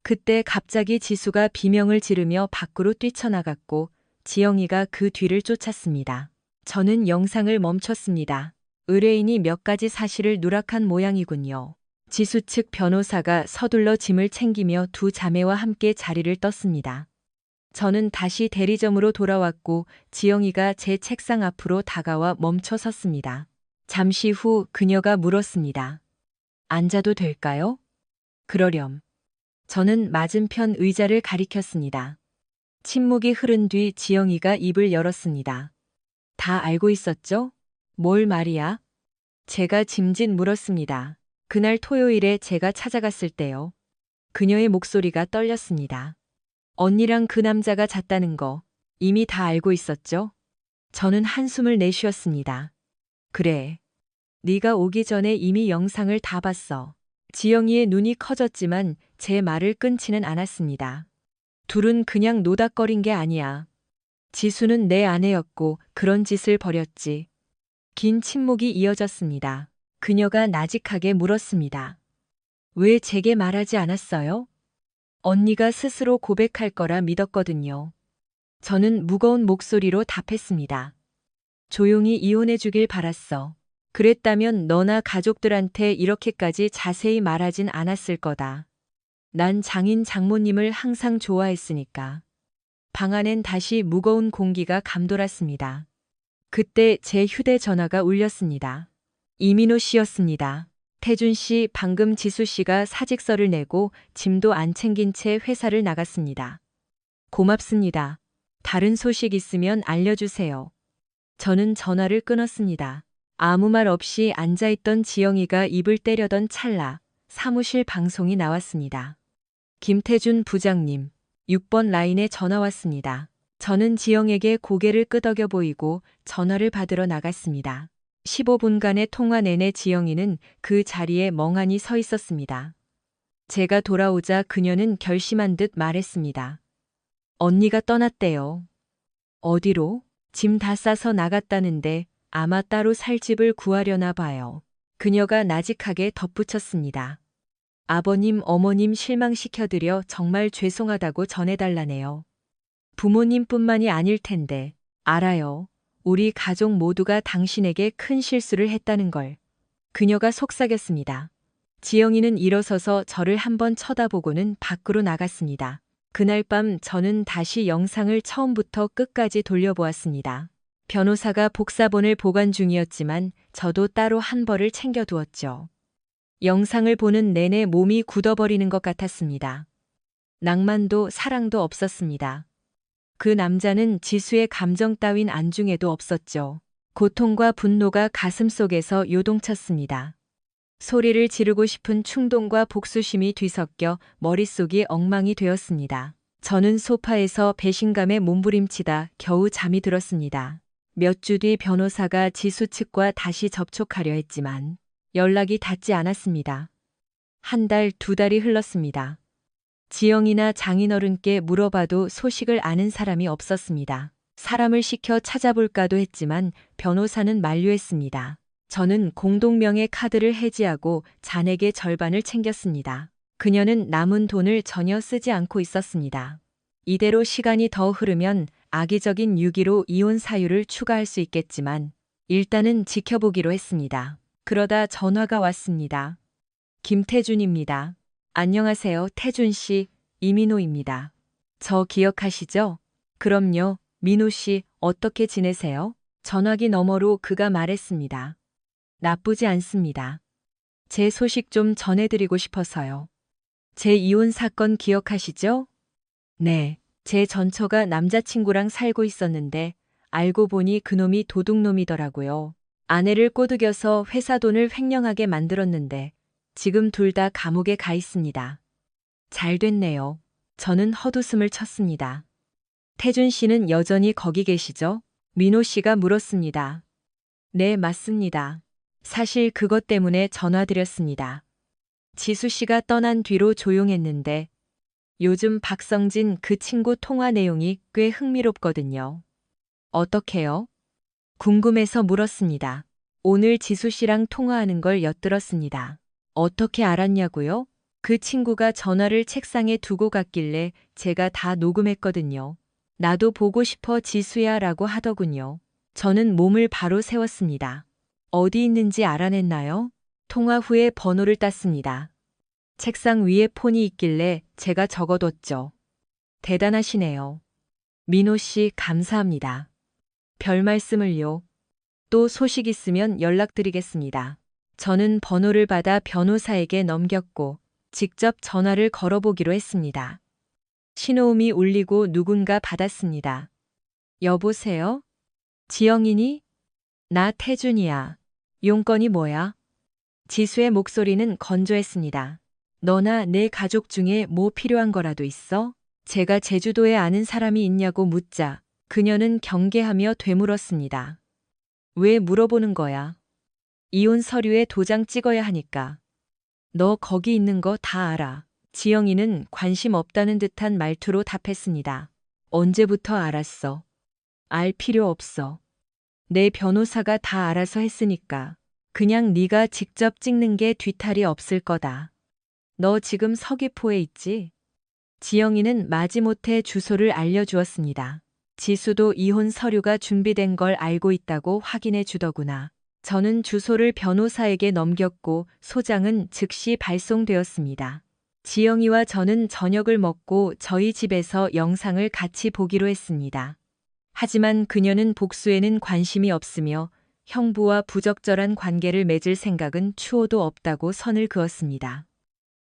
그때 갑자기 지수가 비명을 지르며 밖으로 뛰쳐나갔고 지영이가 그 뒤를 쫓았습니다. 저는 영상을 멈췄습니다. 의뢰인이 몇 가지 사실을 누락한 모양이군요. 지수 측 변호사가 서둘러 짐을 챙기며 두 자매와 함께 자리를 떴습니다. 저는 다시 대리점으로 돌아왔고 지영이가 제 책상 앞으로 다가와 멈춰 섰습니다. 잠시 후 그녀가 물었습니다. 앉아도 될까요? 그러렴. 저는 맞은편 의자를 가리켰습니다. 침묵이 흐른 뒤 지영이가 입을 열었습니다. 다 알고 있었죠? 뭘 말이야? 제가 짐짓 물었습니다. 그날 토요일에 제가 찾아갔을 때요. 그녀의 목소리가 떨렸습니다. 언니랑 그 남자가 잤다는 거 이미 다 알고 있었죠? 저는 한숨을 내쉬었습니다. 그래. 네가 오기 전에 이미 영상을 다 봤어. 지영이의 눈이 커졌지만 제 말을 끊지는 않았습니다. 둘은 그냥 노닥거린 게 아니야. 지수는 내 아내였고 그런 짓을 벌였지. 긴 침묵이 이어졌습니다. 그녀가 나직하게 물었습니다. 왜 제게 말하지 않았어요? 언니가 스스로 고백할 거라 믿었거든요. 저는 무거운 목소리로 답했습니다. 조용히 이혼해 주길 바랐어. 그랬다면 너나 가족들한테 이렇게까지 자세히 말하진 않았을 거다. 난 장인 장모님을 항상 좋아했으니까. 방 안엔 다시 무거운 공기가 감돌았습니다. 그때 제 휴대전화가 울렸습니다. 이민호 씨였습니다. 태준 씨, 방금 지수 씨가 사직서를 내고 짐도 안 챙긴 채 회사를 나갔습니다. 고맙습니다. 다른 소식 있으면 알려주세요. 저는 전화를 끊었습니다. 아무 말 없이 앉아있던 지영이가 입을 때려던 찰나 사무실 방송이 나왔습니다. 김태준 부장님, 6번 라인에 전화 왔습니다. 저는 지영에게 고개를 끄덕여 보이고 전화를 받으러 나갔습니다. 15분간의 통화 내내 지영이는 그 자리에 멍하니 서 있었습니다. 제가 돌아오자 그녀는 결심한 듯 말했습니다. 언니가 떠났대요. 어디로? 짐 다 싸서 나갔다는데 아마 따로 살 집을 구하려나 봐요. 그녀가 나직하게 덧붙였습니다. 아버님, 어머님 실망시켜드려 정말 죄송하다고 전해달라네요. 부모님뿐만이 아닐 텐데. 알아요. 우리 가족 모두가 당신에게 큰 실수를 했다는 걸. 그녀가 속삭였습니다. 지영이는 일어서서 저를 한번 쳐다보고는 밖으로 나갔습니다. 그날 밤 저는 다시 영상을 처음부터 끝까지 돌려보았습니다. 변호사가 복사본을 보관 중이었지만 저도 따로 한 벌을 챙겨두었죠. 영상을 보는 내내 몸이 굳어버리는 것 같았습니다. 낭만도 사랑도 없었습니다. 그 남자는 지수의 감정 따윈 안중에도 없었죠. 고통과 분노가 가슴속에서 요동쳤습니다. 소리를 지르고 싶은 충동과 복수심이 뒤섞여 머릿속이 엉망이 되었습니다. 저는 소파에서 배신감에 몸부림치다 겨우 잠이 들었습니다. 몇 주 뒤 변호사가 지수 측과 다시 접촉하려 했지만 연락이 닿지 않았습니다. 한 달, 두 달이 흘렀습니다. 지영이나 장인어른께 물어봐도 소식을 아는 사람이 없었습니다. 사람을 시켜 찾아볼까도 했지만 변호사는 만류했습니다. 저는 공동명의 카드를 해지하고 잔액의 절반을 챙겼습니다. 그녀는 남은 돈을 전혀 쓰지 않고 있었습니다. 이대로 시간이 더 흐르면 악의적인 유기로 이혼 사유를 추가할 수 있겠지만 일단은 지켜보기로 했습니다. 그러다 전화가 왔습니다. 김태준입니다. 안녕하세요, 태준 씨. 이민호입니다. 저 기억하시죠? 그럼요. 민호 씨, 어떻게 지내세요? 전화기 너머로 그가 말했습니다. 나쁘지 않습니다. 제 소식 좀 전해드리고 싶어서요. 제 이혼 사건 기억하시죠? 네. 제 전처가 남자친구랑 살고 있었는데 알고 보니 그놈이 도둑놈이더라고요. 아내를 꼬드겨서 회사 돈을 횡령하게 만들었는데 지금 둘 다 감옥에 가 있습니다. 잘 됐네요. 저는 헛웃음을 쳤습니다. 태준 씨는 여전히 거기 계시죠? 민호 씨가 물었습니다. 네, 맞습니다. 사실 그것 때문에 전화드렸습니다. 지수 씨가 떠난 뒤로 조용했는데 요즘 박성진 그 친구 통화 내용이 꽤 흥미롭거든요. 어떻게요? 궁금해서 물었습니다. 오늘 지수 씨랑 통화하는 걸 엿들었습니다. 어떻게 알았냐고요? 그 친구가 전화를 책상에 두고 갔길래 제가 다 녹음했거든요. 나도 보고 싶어 지수야 라고 하더군요. 저는 몸을 바로 세웠습니다. 어디 있는지 알아냈나요? 통화 후에 번호를 땄습니다. 책상 위에 폰이 있길래 제가 적어뒀죠. 대단하시네요. 민호 씨, 감사합니다. 별 말씀을요. 또 소식 있으면 연락드리겠습니다. 저는 번호를 받아 변호사에게 넘겼고 직접 전화를 걸어보기로 했습니다. 신호음이 울리고 누군가 받았습니다. 여보세요? 지영이니? 나 태준이야. 용건이 뭐야? 지수의 목소리는 건조했습니다. 너나 내 가족 중에 뭐 필요한 거라도 있어? 제가 제주도에 아는 사람이 있냐고 묻자 그녀는 경계하며 되물었습니다. 왜 물어보는 거야? 이혼 서류에 도장 찍어야 하니까. 너 거기 있는 거 다 알아. 지영이는 관심 없다는 듯한 말투로 답했습니다. 언제부터 알았어? 알 필요 없어. 내 변호사가 다 알아서 했으니까. 그냥 네가 직접 찍는 게 뒤탈이 없을 거다. 너 지금 서귀포에 있지? 지영이는 마지못해 주소를 알려주었습니다. 지수도 이혼 서류가 준비된 걸 알고 있다고 확인해 주더구나. 저는 주소를 변호사에게 넘겼고 소장은 즉시 발송되었습니다. 지영이와 저는 저녁을 먹고 저희 집에서 영상을 같이 보기로 했습니다. 하지만 그녀는 복수에는 관심이 없으며 형부와 부적절한 관계를 맺을 생각은 추호도 없다고 선을 그었습니다.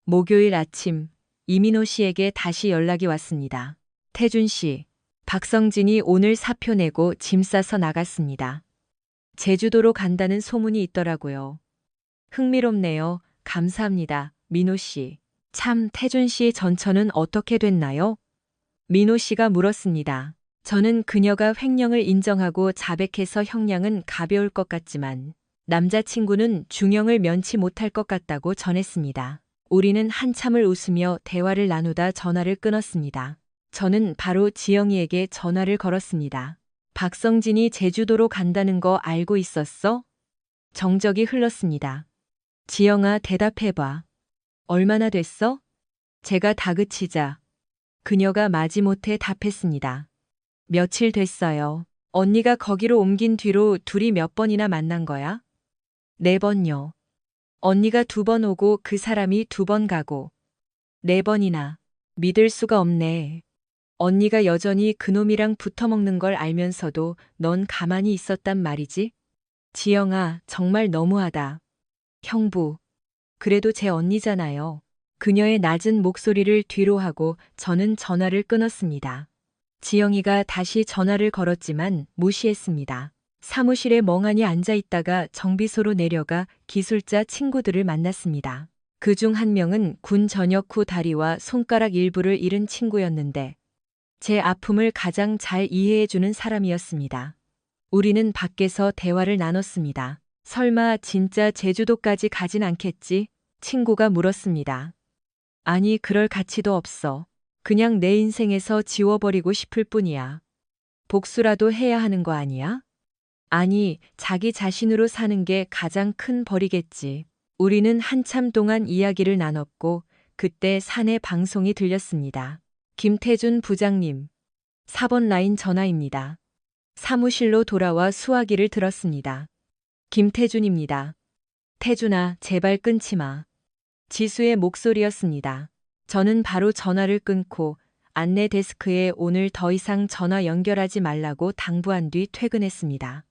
목요일 아침 이민호 씨에게 다시 연락이 왔습니다. 태준 씨, 박성진이 오늘 사표 내고 짐 싸서 나갔습니다. 제주도로 간다는 소문이 있더라고요. 흥미롭네요. 감사합니다. 민호 씨. 참, 태준 씨 전처는 어떻게 됐나요? 민호 씨가 물었습니다. 저는 그녀가 횡령을 인정하고 자백해서 형량은 가벼울 것 같지만 남자친구는 중형을 면치 못할 것 같다고 전했습니다. 우리는 한참을 웃으며 대화를 나누다 전화를 끊었습니다. 저는 바로 지영이에게 전화를 걸었습니다. 박성진이 제주도로 간다는 거 알고 있었어? 정적이 흘렀습니다. 지영아, 대답해봐. 얼마나 됐어? 제가 다그치자 그녀가 마지못해 답했습니다. 며칠 됐어요. 언니가 거기로 옮긴 뒤로 둘이 몇 번이나 만난 거야? 4번요. 언니가 2번 오고 그 사람이 2번 가고 4번이나. 믿을 수가 없네. 언니가 여전히 그놈이랑 붙어먹는 걸 알면서도 넌 가만히 있었단 말이지? 지영아, 정말 너무하다. 형부. 그래도 제 언니잖아요. 그녀의 낮은 목소리를 뒤로 하고 저는 전화를 끊었습니다. 지영이가 다시 전화를 걸었지만 무시했습니다. 사무실에 멍하니 앉아 있다가 정비소로 내려가 기술자 친구들을 만났습니다. 그중 한 명은 군 전역 후 다리와 손가락 일부를 잃은 친구였는데 제 아픔을 가장 잘 이해해주는 사람이었습니다. 우리는 밖에서 대화를 나눴습니다. 설마 진짜 제주도까지 가진 않겠지? 친구가 물었습니다. 아니, 그럴 가치도 없어. 그냥 내 인생에서 지워버리고 싶을 뿐이야. 복수라도 해야 하는 거 아니야? 아니, 자기 자신으로 사는 게 가장 큰 벌이겠지. 우리는 한참 동안 이야기를 나눴고 그때 사내 방송이 들렸습니다. 김태준 부장님. 4번 라인 전화입니다. 사무실로 돌아와 수화기를 들었습니다. 김태준입니다. 태준아, 제발 끊지 마. 지수의 목소리였습니다. 저는 바로 전화를 끊고 안내 데스크에 오늘 더 이상 전화 연결하지 말라고 당부한 뒤 퇴근했습니다.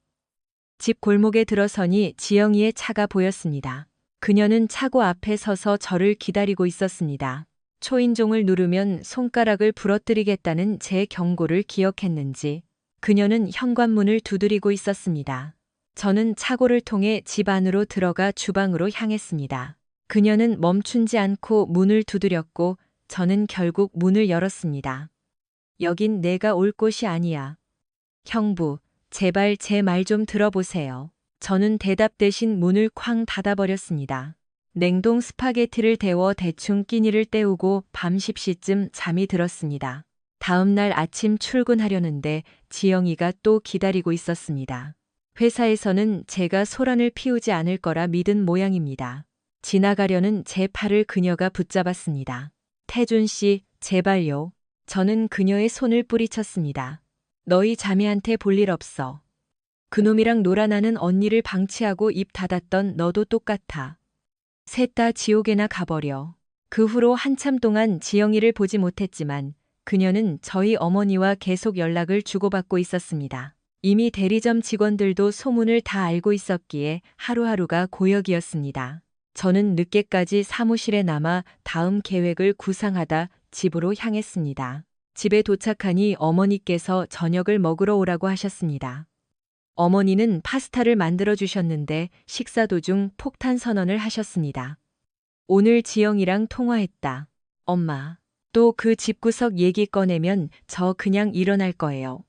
집 골목에 들어서니 지영이의 차가 보였습니다. 그녀는 차고 앞에 서서 저를 기다리고 있었습니다. 초인종을 누르면 손가락을 부러뜨리겠다는 제 경고를 기억했는지 그녀는 현관문을 두드리고 있었습니다. 저는 차고를 통해 집 안으로 들어가 주방으로 향했습니다. 그녀는 멈춘지 않고 문을 두드렸고 저는 결국 문을 열었습니다. 여긴 내가 올 곳이 아니야. 형부, 제발 제 말 좀 들어보세요. 저는 대답 대신 문을 쾅 닫아버렸습니다. 냉동 스파게티를 데워 대충 끼니를 때우고 밤 10시쯤 잠이 들었습니다. 다음 날 아침 출근하려는데 지영이가 또 기다리고 있었습니다. 회사에서는 제가 소란을 피우지 않을 거라 믿은 모양입니다. 지나가려는 제 팔을 그녀가 붙잡았습니다. 태준 씨, 제발요. 저는 그녀의 손을 뿌리쳤습니다. 너희 자매한테 볼 일 없어. 그놈이랑 놀아나는 언니를 방치하고 입 닫았던 너도 똑같아. 셋 다 지옥에나 가버려. 그 후로 한참 동안 지영이를 보지 못했지만 그녀는 저희 어머니와 계속 연락을 주고받고 있었습니다. 이미 대리점 직원들도 소문을 다 알고 있었기에 하루하루가 고역이었습니다. 저는 늦게까지 사무실에 남아 다음 계획을 구상하다 집으로 향했습니다. 집에 도착하니 어머니께서 저녁을 먹으러 오라고 하셨습니다. 어머니는 파스타를 만들어 주셨는데 식사 도중 폭탄 선언을 하셨습니다. 오늘 지영이랑 통화했다. 엄마, 또 그 집구석 얘기 꺼내면 저 그냥 일어날 거예요.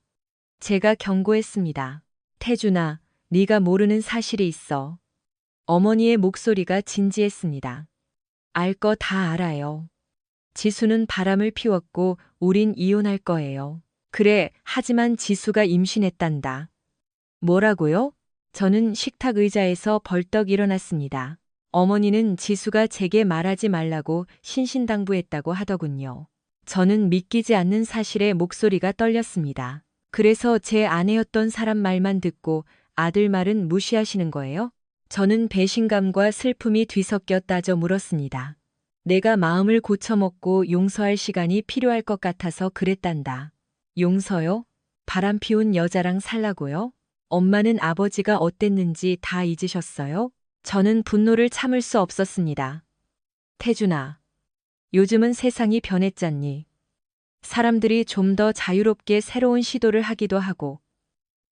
제가 경고했습니다. 태준아, 네가 모르는 사실이 있어. 어머니의 목소리가 진지했습니다. 알 거 다 알아요. 지수는 바람을 피웠고 우린 이혼할 거예요. 그래, 하지만 지수가 임신했단다. 뭐라고요? 저는 식탁 의자에서 벌떡 일어났습니다. 어머니는 지수가 제게 말하지 말라고 신신당부했다고 하더군요. 저는 믿기지 않는 사실에 목소리가 떨렸습니다. 그래서 제 아내였던 사람 말만 듣고 아들 말은 무시하시는 거예요? 저는 배신감과 슬픔이 뒤섞여 따져 물었습니다. 내가 마음을 고쳐먹고 용서할 시간이 필요할 것 같아서 그랬단다. 용서요? 바람 피운 여자랑 살라고요? 엄마는 아버지가 어땠는지 다 잊으셨어요? 저는 분노를 참을 수 없었습니다. 태준아, 요즘은 세상이 변했잖니. 사람들이 좀 더 자유롭게 새로운 시도를 하기도 하고.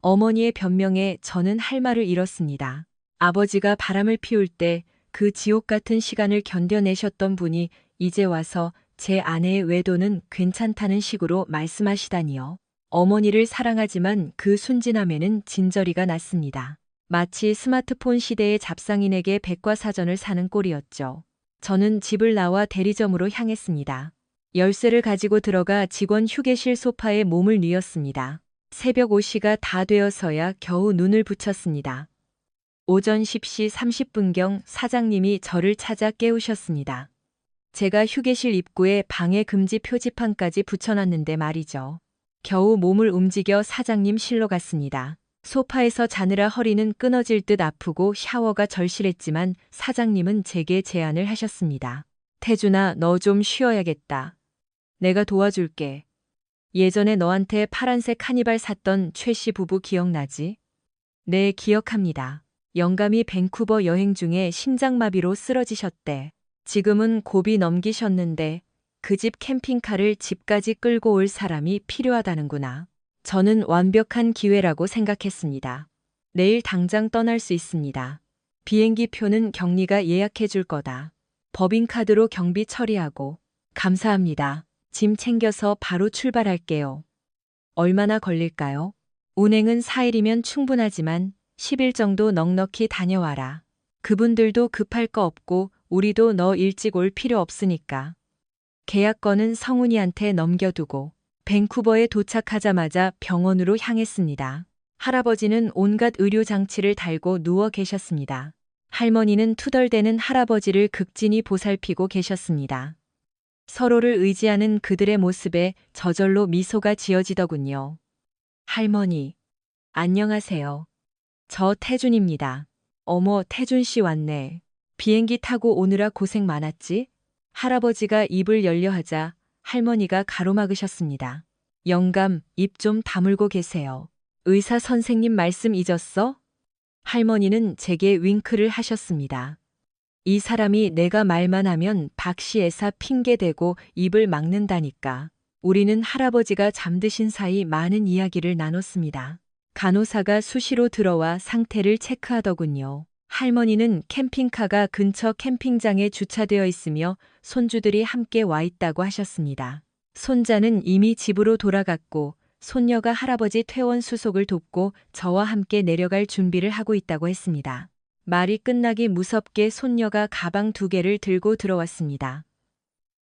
어머니의 변명에 저는 할 말을 잃었습니다. 아버지가 바람을 피울 때 그 지옥 같은 시간을 견뎌내셨던 분이 이제 와서 제 아내의 외도는 괜찮다는 식으로 말씀하시다니요. 어머니를 사랑하지만 그 순진함에는 진저리가 났습니다. 마치 스마트폰 시대의 잡상인에게 백과사전을 사는 꼴이었죠. 저는 집을 나와 대리점으로 향했습니다. 열쇠를 가지고 들어가 직원 휴게실 소파에 몸을 뉘었습니다. 새벽 5시가 다 되어서야 겨우 눈을 붙였습니다. 오전 10시 30분경 사장님이 저를 찾아 깨우셨습니다. 제가 휴게실 입구에 방해 금지 표지판까지 붙여놨는데 말이죠. 겨우 몸을 움직여 사장님 실로 갔습니다. 소파에서 자느라 허리는 끊어질 듯 아프고 샤워가 절실했지만 사장님은 제게 제안을 하셨습니다. 태준아, 너 좀 쉬어야겠다. 내가 도와줄게. 예전에 너한테 파란색 카니발 샀던 최 씨 부부 기억나지? 네, 기억합니다. 영감이 밴쿠버 여행 중에 심장마비로 쓰러지셨대. 지금은 고비 넘기셨는데 그 집 캠핑카를 집까지 끌고 올 사람이 필요하다는구나. 저는 완벽한 기회라고 생각했습니다. 내일 당장 떠날 수 있습니다. 비행기 표는 경리가 예약해 줄 거다. 법인카드로 경비 처리하고. 감사합니다. 짐 챙겨서 바로 출발할게요. 얼마나 걸릴까요? 운행은 4일이면 충분하지만 10일 정도 넉넉히 다녀와라. 그분들도 급할 거 없고 우리도 너 일찍 올 필요 없으니까. 계약건은 성훈이한테 넘겨두고 밴쿠버에 도착하자마자 병원으로 향했습니다. 할아버지는 온갖 의료 장치를 달고 누워 계셨습니다. 할머니는 투덜대는 할아버지를 극진히 보살피고 계셨습니다. 서로를 의지하는 그들의 모습에 저절로 미소가 지어지더군요. 할머니, 안녕하세요. 저 태준입니다. 어머, 태준 씨 왔네. 비행기 타고 오느라 고생 많았지? 할아버지가 입을 열려 하자 할머니가 가로막으셨습니다. 영감, 입 좀 다물고 계세요. 의사 선생님 말씀 잊었어? 할머니는 제게 윙크를 하셨습니다. 이 사람이 내가 말만 하면 박씨애사 핑계대고 입을 막는다니까. 우리는 할아버지가 잠드신 사이 많은 이야기를 나눴습니다. 간호사가 수시로 들어와 상태를 체크하더군요. 할머니는 캠핑카가 근처 캠핑장에 주차되어 있으며 손주들이 함께 와 있다고 하셨습니다. 손자는 이미 집으로 돌아갔고 손녀가 할아버지 퇴원 수속을 돕고 저와 함께 내려갈 준비를 하고 있다고 했습니다. 말이 끝나기 무섭게 손녀가 가방 2개를 들고 들어왔습니다.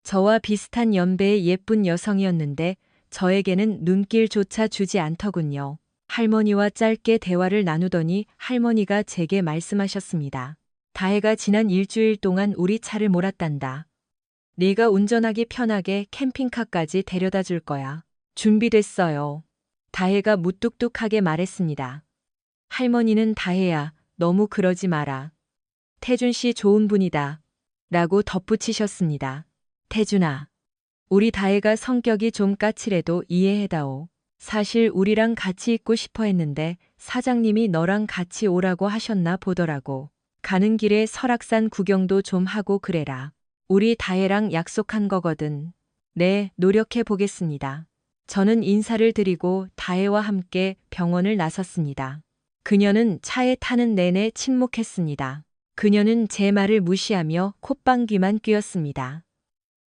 저와 비슷한 연배의 예쁜 여성이었는데 저에게는 눈길조차 주지 않더군요. 할머니와 짧게 대화를 나누더니 할머니가 제게 말씀하셨습니다. 다혜가 지난 일주일 동안 우리 차를 몰았단다. 네가 운전하기 편하게 캠핑카까지 데려다 줄 거야. 준비됐어요. 다혜가 무뚝뚝하게 말했습니다. 할머니는 다혜야, 너무 그러지 마라. 태준 씨 좋은 분이다. 라고 덧붙이셨습니다. 태준아, 우리 다혜가 성격이 좀 까칠해도 이해해다오. 사실 우리랑 같이 있고 싶어 했는데 사장님이 너랑 같이 오라고 하셨나 보더라고. 가는 길에 설악산 구경도 좀 하고 그래라. 우리 다혜랑 약속한 거거든. 네, 노력해 보겠습니다. 저는 인사를 드리고 다혜와 함께 병원을 나섰습니다. 그녀는 차에 타는 내내 침묵했습니다. 그녀는 제 말을 무시하며 콧방귀만 뀌었습니다.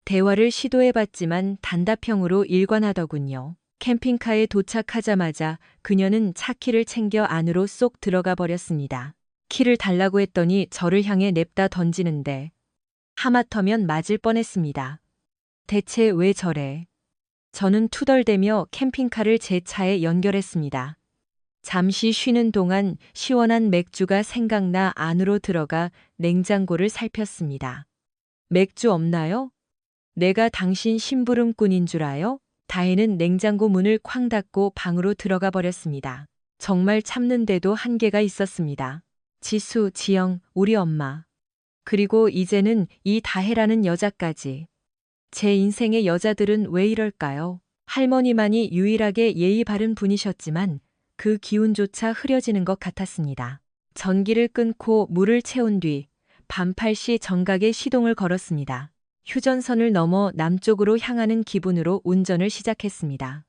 대화를 시도해봤지만 단답형으로 일관하더군요. 캠핑카에 도착하자마자 그녀는 차 키를 챙겨 안으로 쏙 들어가 버렸습니다. 키를 달라고 했더니 저를 향해 냅다 던지는데 하마터면 맞을 뻔했습니다. 대체 왜 저래? 저는 투덜대며 캠핑카를 제 차에 연결했습니다. 잠시 쉬는 동안 시원한 맥주가 생각나 안으로 들어가 냉장고를 살폈습니다. 맥주 없나요? 내가 당신 심부름꾼인 줄 아요? 다혜는 냉장고 문을 쾅 닫고 방으로 들어가 버렸습니다. 정말 참는데도 한계가 있었습니다. 지수, 지영, 우리 엄마. 그리고 이제는 이 다혜라는 여자까지. 제 인생의 여자들은 왜 이럴까요? 할머니만이 유일하게 예의 바른 분이셨지만 그 기운조차 흐려지는 것 같았습니다. 전기를 끊고 물을 채운 뒤 반팔시 정각에 시동을 걸었습니다. 휴전선을 넘어 남쪽으로 향하는 기분으로 운전을 시작했습니다.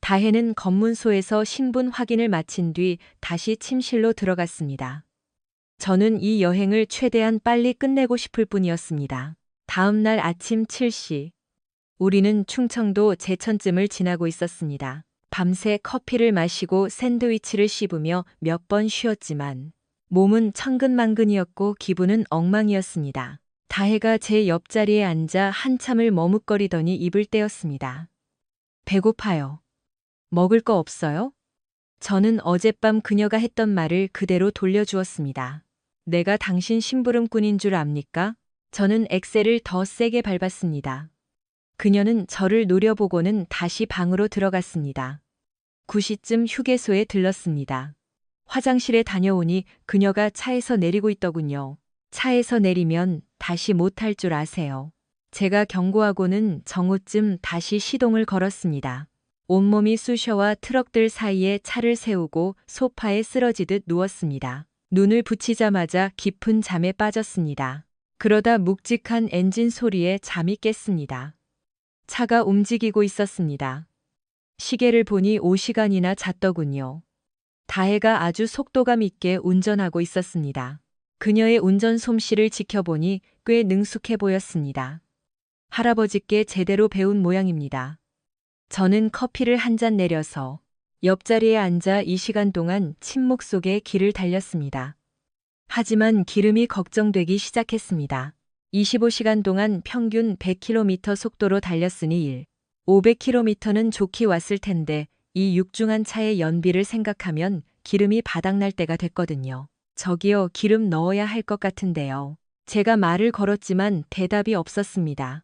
다혜는 검문소에서 신분 확인을 마친 뒤 다시 침실로 들어갔습니다. 저는 이 여행을 최대한 빨리 끝내고 싶을 뿐이었습니다. 다음 날 아침 7시. 우리는 충청도 제천쯤을 지나고 있었습니다. 밤새 커피를 마시고 샌드위치를 씹으며 몇 번 쉬었지만 몸은 천근만근이었고 기분은 엉망이었습니다. 다혜가 제 옆자리에 앉아 한참을 머뭇거리더니 입을 떼었습니다. 배고파요. 먹을 거 없어요? 저는 어젯밤 그녀가 했던 말을 그대로 돌려주었습니다. 내가 당신 심부름꾼인 줄 압니까? 저는 엑셀을 더 세게 밟았습니다. 그녀는 저를 노려보고는 다시 방으로 들어갔습니다. 9시쯤 휴게소에 들렀습니다. 화장실에 다녀오니 그녀가 차에서 내리고 있더군요. 차에서 내리면 다시 못할 줄 아세요. 제가 경고하고는 정오쯤 다시 시동을 걸었습니다. 온몸이 쑤셔와 트럭들 사이에 차를 세우고 소파에 쓰러지듯 누웠습니다. 눈을 붙이자마자 깊은 잠에 빠졌습니다. 그러다 묵직한 엔진 소리에 잠이 깼습니다. 차가 움직이고 있었습니다. 시계를 보니 5시간이나 잤더군요. 다혜가 아주 속도감 있게 운전하고 있었습니다. 그녀의 운전 솜씨를 지켜보니 꽤 능숙해 보였습니다. 할아버지께 제대로 배운 모양입니다. 저는 커피를 한 잔 내려서 옆자리에 앉아 이 시간 동안 침묵 속에 길을 달렸습니다. 하지만 기름이 걱정되기 시작했습니다. 25시간 동안 평균 100km 속도로 달렸으니 500km는 좋게 왔을 텐데 이 육중한 차의 연비를 생각하면 기름이 바닥날 때가 됐거든요. 저기요, 기름 넣어야 할 것 같은데요. 제가 말을 걸었지만 대답이 없었습니다.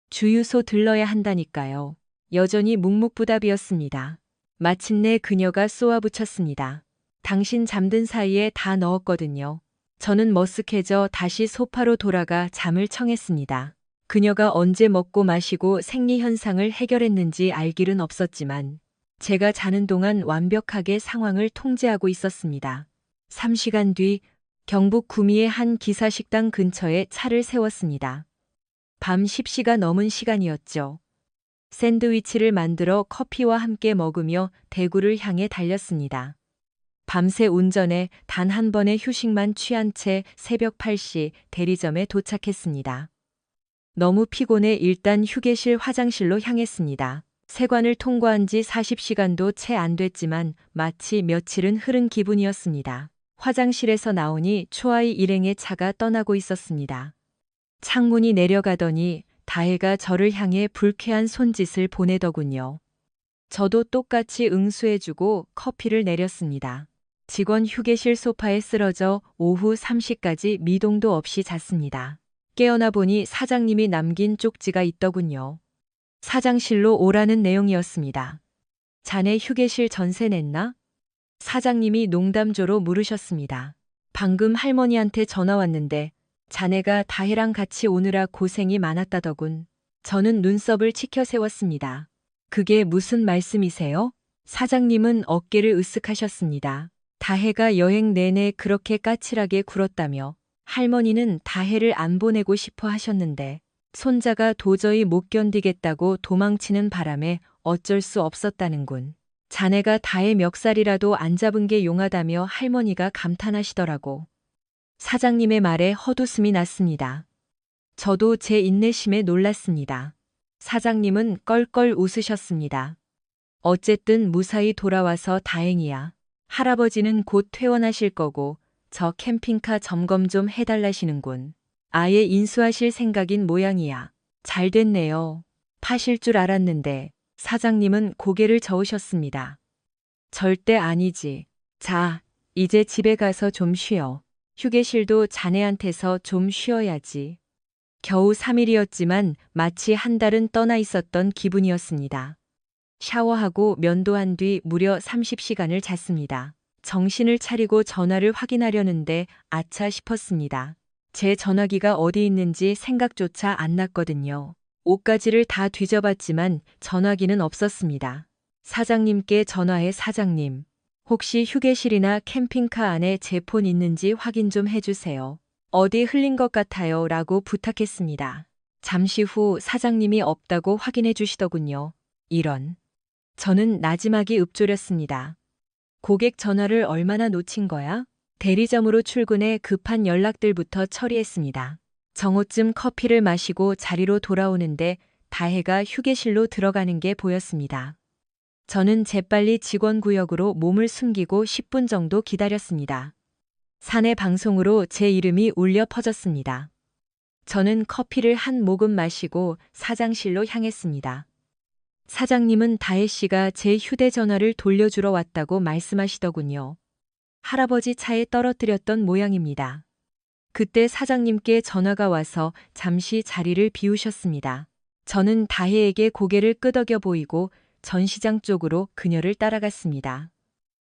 주유소 들러야 한다니까요. 여전히 묵묵부답이었습니다. 마침내 그녀가 쏘아붙였습니다. 당신 잠든 사이에 다 넣었거든요. 저는 머쓱해져 다시 소파로 돌아가 잠을 청했습니다. 그녀가 언제 먹고 마시고 생리 현상을 해결했는지 알 길은 없었지만 제가 자는 동안 완벽하게 상황을 통제하고 있었습니다. 3시간 뒤 경북 구미의 한 기사식당 근처에 차를 세웠습니다. 밤 10시가 넘은 시간이었죠. 샌드위치를 만들어 커피와 함께 먹으며 대구를 향해 달렸습니다. 밤새 운전에 단 한 번의 휴식만 취한 채 새벽 8시 대리점에 도착했습니다. 너무 피곤해 일단 휴게실 화장실로 향했습니다. 세관을 통과한 지 40시간도 채 안 됐지만 마치 며칠은 흐른 기분이었습니다. 화장실에서 나오니 초아이 일행의 차가 떠나고 있었습니다. 창문이 내려가더니 다혜가 저를 향해 불쾌한 손짓을 보내더군요. 저도 똑같이 응수해주고 커피를 내렸습니다. 직원 휴게실 소파에 쓰러져 오후 3시까지 미동도 없이 잤습니다. 깨어나 보니 사장님이 남긴 쪽지가 있더군요. 사장실로 오라는 내용이었습니다. 자네 휴게실 전세 냈나? 사장님이 농담조로 물으셨습니다. 방금 할머니한테 전화 왔는데 자네가 다혜랑 같이 오느라 고생이 많았다더군. 저는 눈썹을 치켜 세웠습니다. 그게 무슨 말씀이세요? 사장님은 어깨를 으쓱하셨습니다. 다혜가 여행 내내 그렇게 까칠하게 굴었다며 할머니는 다혜를 안 보내고 싶어 하셨는데 손자가 도저히 못 견디겠다고 도망치는 바람에 어쩔 수 없었다는군. 자네가 다혜 멱살이라도 안 잡은 게 용하다며 할머니가 감탄하시더라고. 사장님의 말에 헛웃음이 났습니다. 저도 제 인내심에 놀랐습니다. 사장님은 껄껄 웃으셨습니다. 어쨌든 무사히 돌아와서 다행이야. 할아버지는 곧 퇴원하실 거고 저 캠핑카 점검 좀 해달라시는군. 아예 인수하실 생각인 모양이야. 잘 됐네요. 파실 줄 알았는데 사장님은 고개를 저으셨습니다. 절대 아니지. 자, 이제 집에 가서 좀 쉬어. 휴게실도 자네한테서 좀 쉬어야지. 겨우 3일이었지만 마치 한 달은 떠나 있었던 기분이었습니다. 샤워하고 면도한 뒤 무려 30시간을 잤습니다. 정신을 차리고 전화를 확인하려는데 아차 싶었습니다. 제 전화기가 어디 있는지 생각조차 안 났거든요. 옷가지를 다 뒤져봤지만 전화기는 없었습니다. 사장님께 전화해 사장님, 혹시 휴게실이나 캠핑카 안에 제 폰 있는지 확인 좀 해주세요. 어디 흘린 것 같아요 라고 부탁했습니다. 잠시 후 사장님이 없다고 확인해 주시더군요. 이런. 저는 나지막이 읊조렸습니다. 고객 전화를 얼마나 놓친 거야? 대리점으로 출근해 급한 연락들부터 처리했습니다. 정오쯤 커피를 마시고 자리로 돌아오는데 다혜가 휴게실로 들어가는 게 보였습니다. 저는 재빨리 직원구역으로 몸을 숨기고 10분 정도 기다렸습니다. 사내 방송으로 제 이름이 울려 퍼졌습니다. 저는 커피를 한 모금 마시고 사장실로 향했습니다. 사장님은 다혜 씨가 제 휴대전화를 돌려주러 왔다고 말씀하시더군요. 할아버지 차에 떨어뜨렸던 모양입니다. 그때 사장님께 전화가 와서 잠시 자리를 비우셨습니다. 저는 다혜에게 고개를 끄덕여 보이고 전시장 쪽으로 그녀를 따라갔습니다.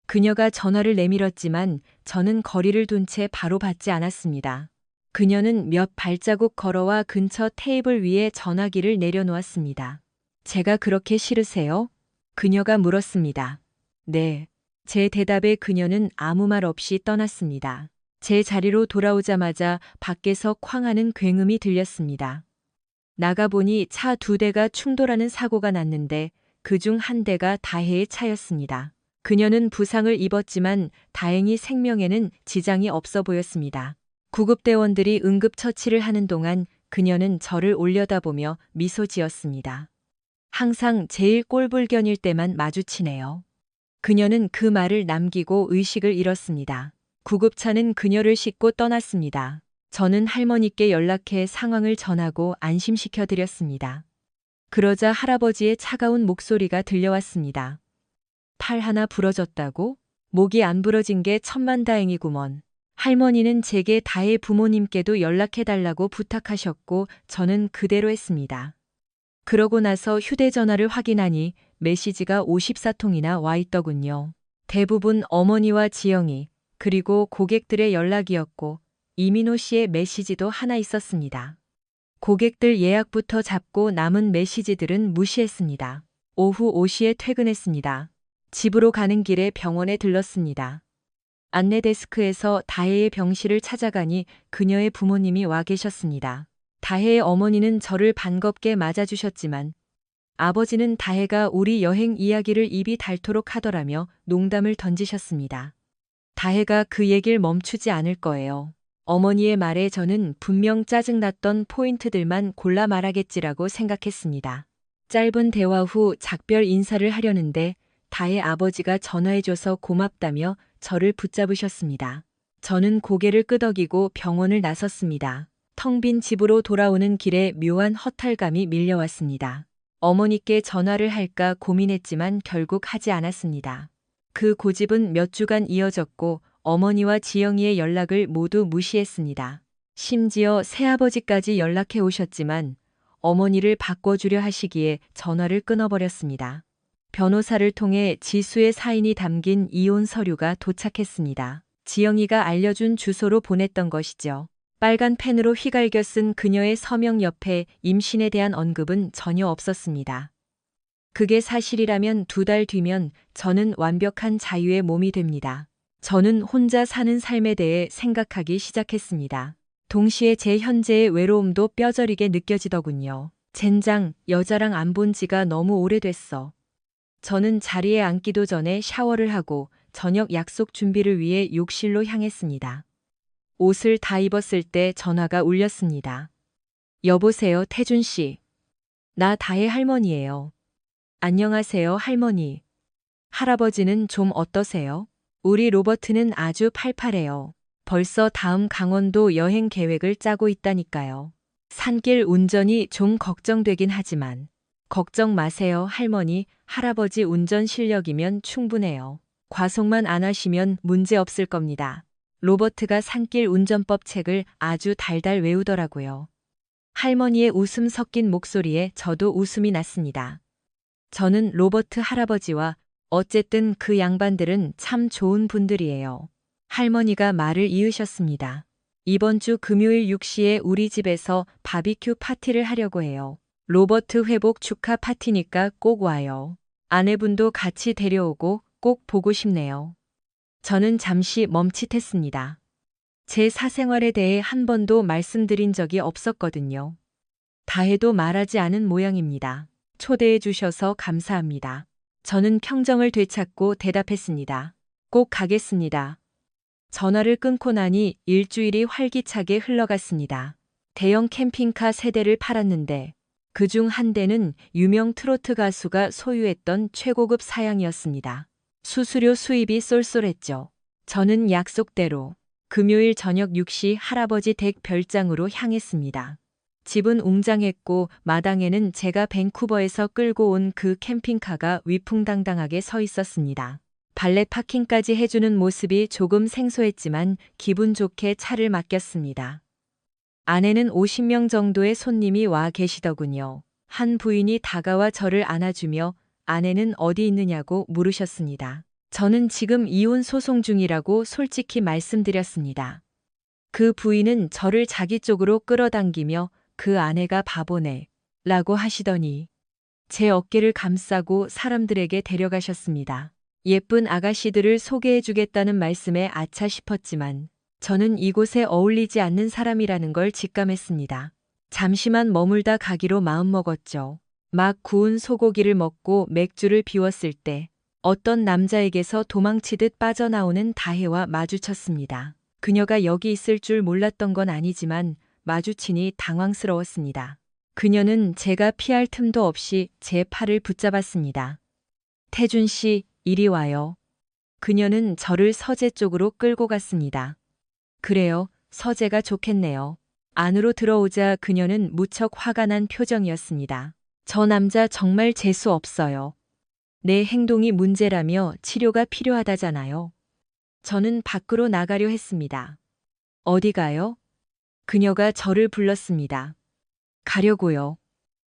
그녀가 전화를 내밀었지만 저는 거리를 둔 채 바로 받지 않았습니다. 그녀는 몇 발자국 걸어와 근처 테이블 위에 전화기를 내려놓았습니다. 제가 그렇게 싫으세요? 그녀가 물었습니다. 네. 제 대답에 그녀는 아무 말 없이 떠났습니다. 제 자리로 돌아오자마자 밖에서 쾅하는 굉음이 들렸습니다. 나가보니 차 2대가 충돌하는 사고가 났는데 그중 한 대가 다혜의 차였습니다. 그녀는 부상을 입었지만 다행히 생명에는 지장이 없어 보였습니다. 구급대원들이 응급처치를 하는 동안 그녀는 저를 올려다보며 미소 지었습니다. 항상 제일 꼴불견일 때만 마주치네요. 그녀는 그 말을 남기고 의식을 잃었습니다. 구급차는 그녀를 싣고 떠났습니다. 저는 할머니께 연락해 상황을 전하고 안심시켜 드렸습니다. 그러자 할아버지의 차가운 목소리가 들려왔습니다. 팔 하나 부러졌다고? 목이 안 부러진 게 천만다행이구먼. 할머니는 제게 다혜 부모님께도 연락해달라고 부탁하셨고 저는 그대로 했습니다. 그러고 나서 휴대전화를 확인하니 메시지가 54통이나 와 있더군요. 대부분 어머니와 지영이 그리고 고객들의 연락이었고 이민호 씨의 메시지도 하나 있었습니다. 고객들 예약부터 잡고 남은 메시지들은 무시했습니다. 오후 5시에 퇴근했습니다. 집으로 가는 길에 병원에 들렀습니다. 안내 데스크에서 다혜의 병실을 찾아가니 그녀의 부모님이 와 계셨습니다. 다혜의 어머니는 저를 반갑게 맞아주셨지만 아버지는 다혜가 우리 여행 이야기를 입이 닳도록 하더라며 농담을 던지셨습니다. 다혜가 그 얘기를 멈추지 않을 거예요. 어머니의 말에 저는 분명 짜증났던 포인트들만 골라 말하겠지라고 생각했습니다. 짧은 대화 후 작별 인사를 하려는데 다혜 아버지가 전화해줘서 고맙다며 저를 붙잡으셨습니다. 저는 고개를 끄덕이고 병원을 나섰습니다. 텅 빈 집으로 돌아오는 길에 묘한 허탈감이 밀려왔습니다. 어머니께 전화를 할까 고민했지만 결국 하지 않았습니다. 그 고집은 몇 주간 이어졌고 어머니와 지영이의 연락을 모두 무시했습니다. 심지어 새아버지까지 연락해 오셨지만 어머니를 바꿔주려 하시기에 전화를 끊어버렸습니다. 변호사를 통해 지수의 사인이 담긴 이혼 서류가 도착했습니다. 지영이가 알려준 주소로 보냈던 것이죠. 빨간 펜으로 휘갈겨 쓴 그녀의 서명 옆에 임신에 대한 언급은 전혀 없었습니다. 그게 사실이라면 2달 뒤면 저는 완벽한 자유의 몸이 됩니다. 저는 혼자 사는 삶에 대해 생각하기 시작했습니다. 동시에 제 현재의 외로움도 뼈저리게 느껴지더군요. 젠장, 여자랑 안 본 지가 너무 오래됐어. 저는 자리에 앉기도 전에 샤워를 하고 저녁 약속 준비를 위해 욕실로 향했습니다. 옷을 다 입었을 때 전화가 울렸습니다. 여보세요, 태준 씨. 나 다혜 할머니예요. 안녕하세요, 할머니. 할아버지는 좀 어떠세요? 우리 로버트는 아주 팔팔해요. 벌써 다음 강원도 여행 계획을 짜고 있다니까요. 산길 운전이 좀 걱정되긴 하지만 걱정 마세요, 할머니. 할아버지 운전 실력이면 충분해요. 과속만 안 하시면 문제 없을 겁니다. 로버트가 산길 운전법 책을 아주 달달 외우더라고요. 할머니의 웃음 섞인 목소리에 저도 웃음이 났습니다. 저는 로버트 할아버지와 어쨌든 그 양반들은 참 좋은 분들이에요. 할머니가 말을 이으셨습니다. 이번 주 금요일 6시에 우리 집에서 바비큐 파티를 하려고 해요. 로버트 회복 축하 파티니까 꼭 와요. 아내분도 같이 데려오고 꼭 보고 싶네요. 저는 잠시 멈칫했습니다. 제 사생활에 대해 한 번도 말씀드린 적이 없었거든요. 다해도 말하지 않은 모양입니다. 초대해 주셔서 감사합니다. 저는 평정을 되찾고 대답했습니다. 꼭 가겠습니다. 전화를 끊고 나니 일주일이 활기차게 흘러갔습니다. 대형 캠핑카 3대를 팔았는데 그중 한 대는 유명 트로트 가수가 소유했던 최고급 사양이었습니다. 수수료 수입이 쏠쏠했죠. 저는 약속대로 금요일 저녁 6시 할아버지 댁 별장으로 향했습니다. 집은 웅장했고 마당에는 제가 밴쿠버에서 끌고 온 그 캠핑카가 위풍당당하게 서 있었습니다. 발렛 파킹까지 해주는 모습이 조금 생소했지만 기분 좋게 차를 맡겼습니다. 안에는 50명 정도의 손님이 와 계시더군요. 한 부인이 다가와 저를 안아주며 아내는 어디 있느냐고 물으셨습니다. 저는 지금 이혼 소송 중이라고 솔직히 말씀드렸습니다. 그 부인은 저를 자기 쪽으로 끌어당기며 그 아내가 바보네 라고 하시더니 제 어깨를 감싸고 사람들에게 데려가셨습니다. 예쁜 아가씨들을 소개해 주겠다는 말씀에 아차 싶었지만 저는 이곳에 어울리지 않는 사람이라는 걸 직감했습니다. 잠시만 머물다 가기로 마음먹었죠. 막 구운 소고기를 먹고 맥주를 비웠을 때 어떤 남자에게서 도망치듯 빠져나오는 다혜와 마주쳤습니다. 그녀가 여기 있을 줄 몰랐던 건 아니지만 마주치니 당황스러웠습니다. 그녀는 제가 피할 틈도 없이 제 팔을 붙잡았습니다. 태준 씨, 이리 와요. 그녀는 저를 서재 쪽으로 끌고 갔습니다. 그래요, 서재가 좋겠네요. 안으로 들어오자 그녀는 무척 화가 난 표정이었습니다. 저 남자 정말 재수 없어요. 내 행동이 문제라며 치료가 필요하다잖아요. 저는 밖으로 나가려 했습니다. 어디 가요? 그녀가 저를 불렀습니다. 가려고요.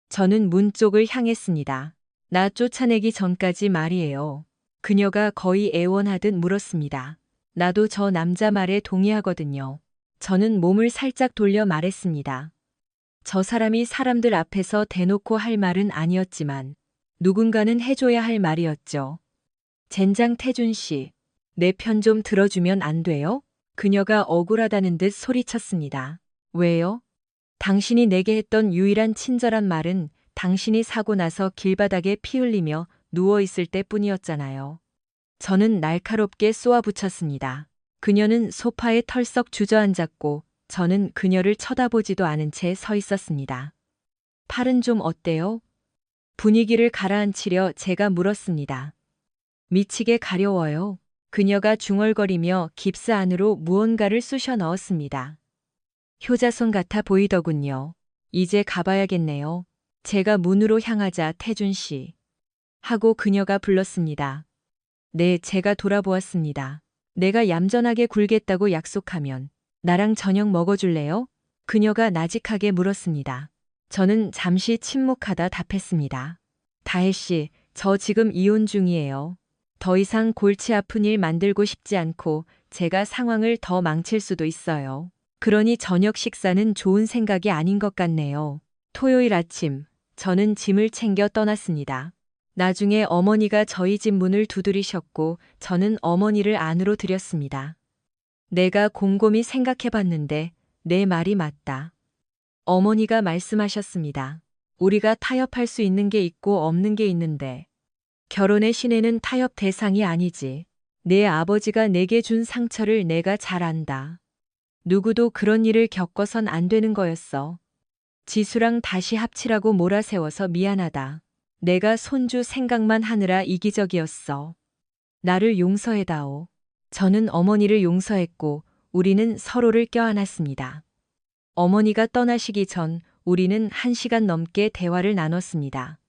저는 문 쪽을 향했습니다. 나 쫓아내기 전까지 말이에요. 그녀가 거의 애원하듯 물었습니다. 나도 저 남자 말에 동의하거든요. 저는 몸을 살짝 돌려 말했습니다. 저 사람이 사람들 앞에서 대놓고 할 말은 아니었지만 누군가는 해줘야 할 말이었죠. 젠장 태준 씨, 내 편 좀 들어주면 안 돼요? 그녀가 억울하다는 듯 소리쳤습니다. 왜요? 당신이 내게 했던 유일한 친절한 말은 당신이 사고 나서 길바닥에 피 흘리며 누워있을 때뿐이었잖아요. 저는 날카롭게 쏘아붙였습니다. 그녀는 소파에 털썩 주저앉았고 저는 그녀를 쳐다보지도 않은 채 서 있었습니다. 팔은 좀 어때요? 분위기를 가라앉히려 제가 물었습니다. 미치게 가려워요. 그녀가 중얼거리며 깁스 안으로 무언가를 쑤셔 넣었습니다. 효자손 같아 보이더군요. 이제 가봐야겠네요. 제가 문으로 향하자 태준 씨. 하고 그녀가 불렀습니다. 네, 제가 돌아보았습니다. 내가 얌전하게 굴겠다고 약속하면 나랑 저녁 먹어줄래요? 그녀가 나직하게 물었습니다. 저는 잠시 침묵하다 답했습니다. 다혜 씨, 저 지금 이혼 중이에요. 더 이상 골치 아픈 일 만들고 싶지 않고 제가 상황을 더 망칠 수도 있어요. 그러니 저녁 식사는 좋은 생각이 아닌 것 같네요. 토요일 아침, 저는 짐을 챙겨 떠났습니다. 나중에 어머니가 저희 집 문을 두드리셨고 저는 어머니를 안으로 들였습니다. 내가 곰곰이 생각해 봤는데 내 말이 맞다. 어머니가 말씀하셨습니다. 우리가 타협할 수 있는 게 있고 없는 게 있는데 결혼의 신뢰는 타협 대상이 아니지. 내 아버지가 내게 준 상처를 내가 잘 안다. 누구도 그런 일을 겪어선 안 되는 거였어. 지수랑 다시 합치라고 몰아세워서 미안하다. 내가 손주 생각만 하느라 이기적이었어. 나를 용서해다오. 저는 어머니를 용서했고 우리는 서로를 껴안았습니다. 어머니가 떠나시기 전 우리는 1시간 넘게 대화를 나눴습니다.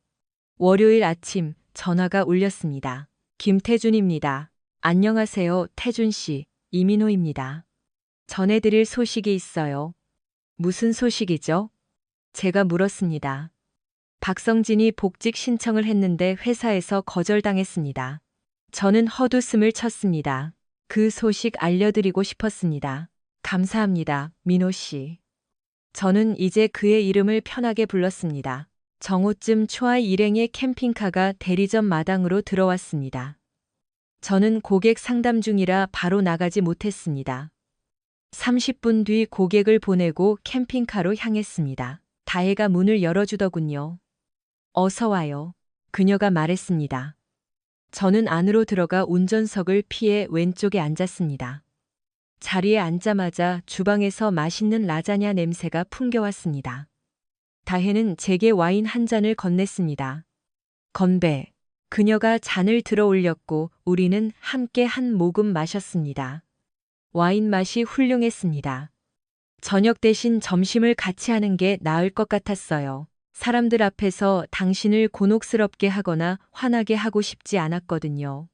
월요일 아침 전화가 울렸습니다. 김태준입니다. 안녕하세요, 태준 씨. 이민호입니다. 전해드릴 소식이 있어요. 무슨 소식이죠? 제가 물었습니다. 박성진이 복직 신청을 했는데 회사에서 거절당했습니다. 저는 헛웃음을 쳤습니다. 그 소식 알려드리고 싶었습니다. 감사합니다, 민호 씨. 저는 이제 그의 이름을 편하게 불렀습니다. 정오쯤 초하이 일행의 캠핑카가 대리점 마당으로 들어왔습니다. 저는 고객 상담 중이라 바로 나가지 못했습니다. 30분 뒤 고객을 보내고 캠핑카로 향했습니다. 다혜가 문을 열어주더군요. 어서 와요. 그녀가 말했습니다. 저는 안으로 들어가 운전석을 피해 왼쪽에 앉았습니다. 자리에 앉자마자 주방에서 맛있는 라자냐 냄새가 풍겨왔습니다. 다혜는 제게 와인 한 잔을 건넸습니다. 건배. 그녀가 잔을 들어 올렸고 우리는 함께 한 모금 마셨습니다. 와인 맛이 훌륭했습니다. 저녁 대신 점심을 같이 하는 게 나을 것 같았어요. 사람들 앞에서 당신을 곤혹스럽게 하거나 화나게 하고 싶지 않았거든요.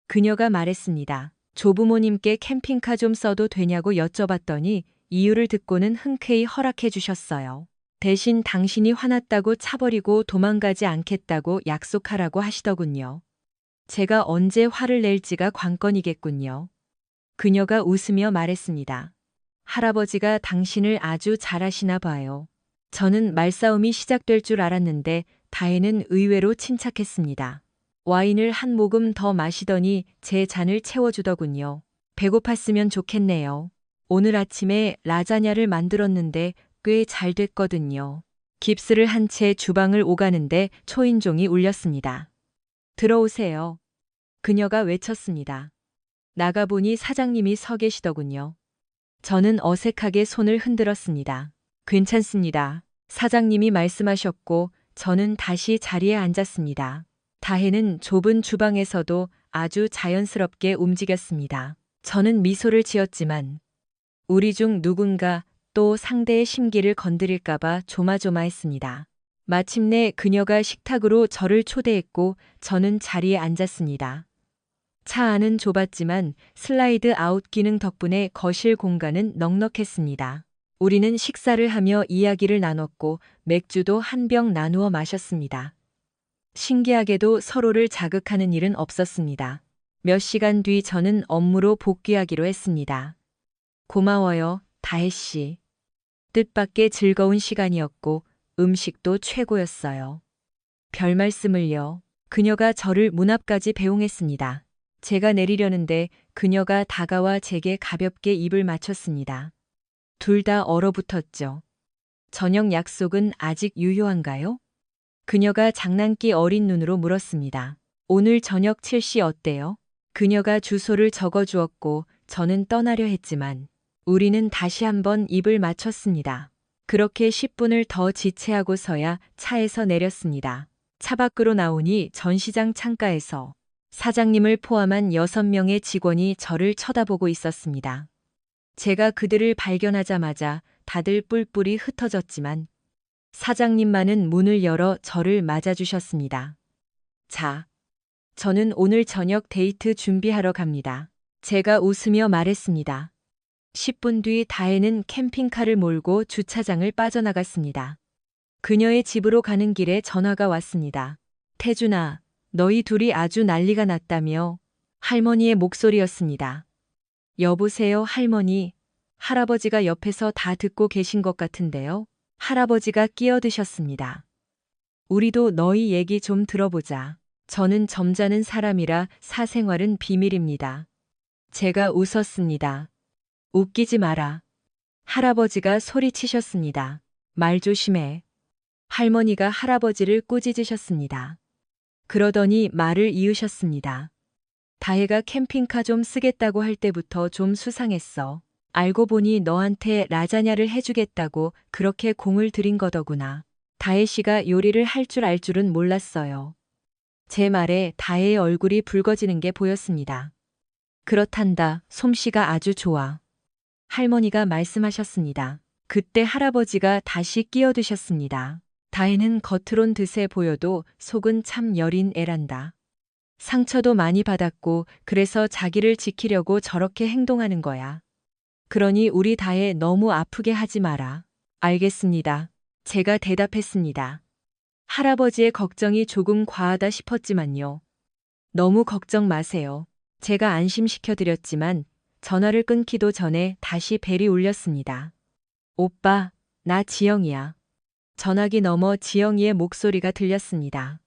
그녀가 말했습니다. 조부모님께 캠핑카 좀 써도 되냐고 여쭤봤더니 이유를 듣고는 흔쾌히 허락해 주셨어요. 대신 당신이 화났다고 차버리고 도망가지 않겠다고 약속하라고 하시더군요. 제가 언제 화를 낼지가 관건이겠군요. 그녀가 웃으며 말했습니다. 할아버지가 당신을 아주 잘 아시나 봐요. 저는 말싸움이 시작될 줄 알았는데 다혜는 의외로 침착했습니다. 와인을 한 모금 더 마시더니 제 잔을 채워주더군요. 배고팠으면 좋겠네요. 오늘 아침에 라자냐를 만들었는데 꽤 잘 됐거든요. 깁스를 한 채 주방을 오가는데 초인종이 울렸습니다. 들어오세요. 그녀가 외쳤습니다. 나가보니 사장님이 서 계시더군요. 저는 어색하게 손을 흔들었습니다. 괜찮습니다. 사장님이 말씀하셨고 저는 다시 자리에 앉았습니다. 다혜는 좁은 주방에서도 아주 자연스럽게 움직였습니다. 저는 미소를 지었지만 우리 중 누군가 또 상대의 심기를 건드릴까봐 조마조마했습니다. 마침내 그녀가 식탁으로 저를 초대했고 저는 자리에 앉았습니다. 차 안은 좁았지만 슬라이드 아웃 기능 덕분에 거실 공간은 넉넉했습니다. 우리는 식사를 하며 이야기를 나눴고 맥주도 한 병 나누어 마셨습니다. 신기하게도 서로를 자극하는 일은 없었습니다. 몇 시간 뒤 저는 업무로 복귀하기로 했습니다. 고마워요, 다혜 씨. 뜻밖의 즐거운 시간이었고 음식도 최고였어요. 별 말씀을요. 그녀가 저를 문 앞까지 배웅했습니다. 제가 내리려는데 그녀가 다가와 제게 가볍게 입을 맞췄습니다. 둘 다 얼어붙었죠. 저녁 약속은 아직 유효한가요? 그녀가 장난기 어린 눈으로 물었습니다. 오늘 저녁 7시 어때요? 그녀가 주소를 적어주었고 저는 떠나려 했지만 우리는 다시 한번 입을 맞췄습니다. 그렇게 10분을 더 지체하고서야 차에서 내렸습니다. 차 밖으로 나오니 전시장 창가에서 사장님을 포함한 6명의 직원이 저를 쳐다보고 있었습니다. 제가 그들을 발견하자마자 다들 뿔뿔이 흩어졌지만 사장님만은 문을 열어 저를 맞아주셨습니다. 자, 저는 오늘 저녁 데이트 준비하러 갑니다. 제가 웃으며 말했습니다. 10분 뒤 다혜는 캠핑카를 몰고 주차장을 빠져나갔습니다. 그녀의 집으로 가는 길에 전화가 왔습니다. 태준아, 너희 둘이 아주 난리가 났다며. 할머니의 목소리였습니다. 여보세요, 할머니. 할아버지가 옆에서 다 듣고 계신 것 같은데요. 할아버지가 끼어드셨습니다. 우리도 너희 얘기 좀 들어보자. 저는 점잖은 사람이라 사생활은 비밀입니다. 제가 웃었습니다. 웃기지 마라. 할아버지가 소리치셨습니다. 말 조심해. 할머니가 할아버지를 꾸짖으셨습니다. 그러더니 말을 이으셨습니다. 다혜가 캠핑카 좀 쓰겠다고 할 때부터 좀 수상했어. 알고 보니 너한테 라자냐를 해주겠다고 그렇게 공을 들인 거더구나. 다혜 씨가 요리를 할 줄 알 줄은 몰랐어요. 제 말에 다혜의 얼굴이 붉어지는 게 보였습니다. 그렇단다. 솜씨가 아주 좋아. 할머니가 말씀하셨습니다. 그때 할아버지가 다시 끼어드셨습니다. 다혜는 겉으론 드세 보여도 속은 참 여린 애란다. 상처도 많이 받았고 그래서 자기를 지키려고 저렇게 행동하는 거야. 그러니 우리 다혜 너무 아프게 하지 마라. 알겠습니다. 제가 대답했습니다. 할아버지의 걱정이 조금 과하다 싶었지만요. 너무 걱정 마세요. 제가 안심시켜드렸지만 전화를 끊기도 전에 다시 벨이 울렸습니다. 오빠, 나 지영이야. 전화기 너머 지영이의 목소리가 들렸습니다.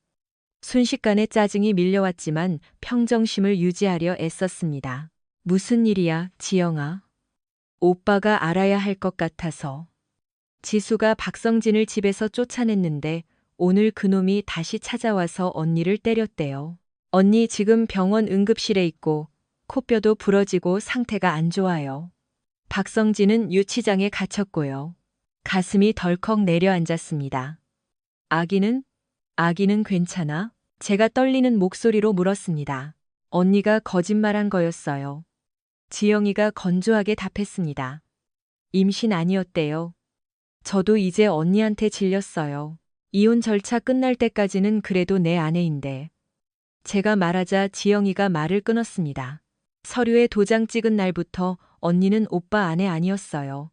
순식간에 짜증이 밀려왔지만 평정심을 유지하려 애썼습니다. 무슨 일이야, 지영아? 오빠가 알아야 할 것 같아서. 지수가 박성진을 집에서 쫓아냈는데 오늘 그놈이 다시 찾아와서 언니를 때렸대요. 언니 지금 병원 응급실에 있고 코뼈도 부러지고 상태가 안 좋아요. 박성진은 유치장에 갇혔고요. 가슴이 덜컥 내려앉았습니다. 아기는? 아기는 괜찮아? 제가 떨리는 목소리로 물었습니다. 언니가 거짓말한 거였어요. 지영이가 건조하게 답했습니다. 임신 아니었대요. 저도 이제 언니한테 질렸어요. 이혼 절차 끝날 때까지는 그래도 내 아내인데. 제가 말하자 지영이가 말을 끊었습니다. 서류에 도장 찍은 날부터 언니는 오빠 아내 아니었어요.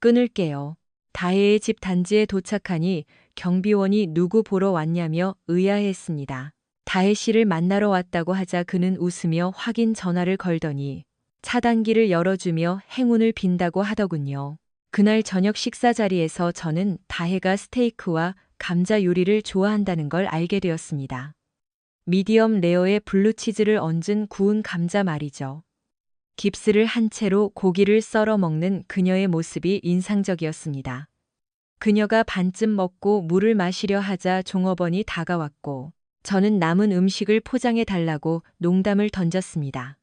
끊을게요. 다혜의 집 단지에 도착하니 경비원이 누구 보러 왔냐며 의아해했습니다. 다혜 씨를 만나러 왔다고 하자 그는 웃으며 확인 전화를 걸더니 차단기를 열어주며 행운을 빈다고 하더군요. 그날 저녁 식사 자리에서 저는 다혜가 스테이크와 감자 요리를 좋아한다는 걸 알게 되었습니다. 미디엄 레어에 블루치즈를 얹은 구운 감자 말이죠. 깁스를 한 채로 고기를 썰어 먹는 그녀의 모습이 인상적이었습니다. 그녀가 반쯤 먹고 물을 마시려 하자 종업원이 다가왔고 저는 남은 음식을 포장해 달라고 농담을 던졌습니다.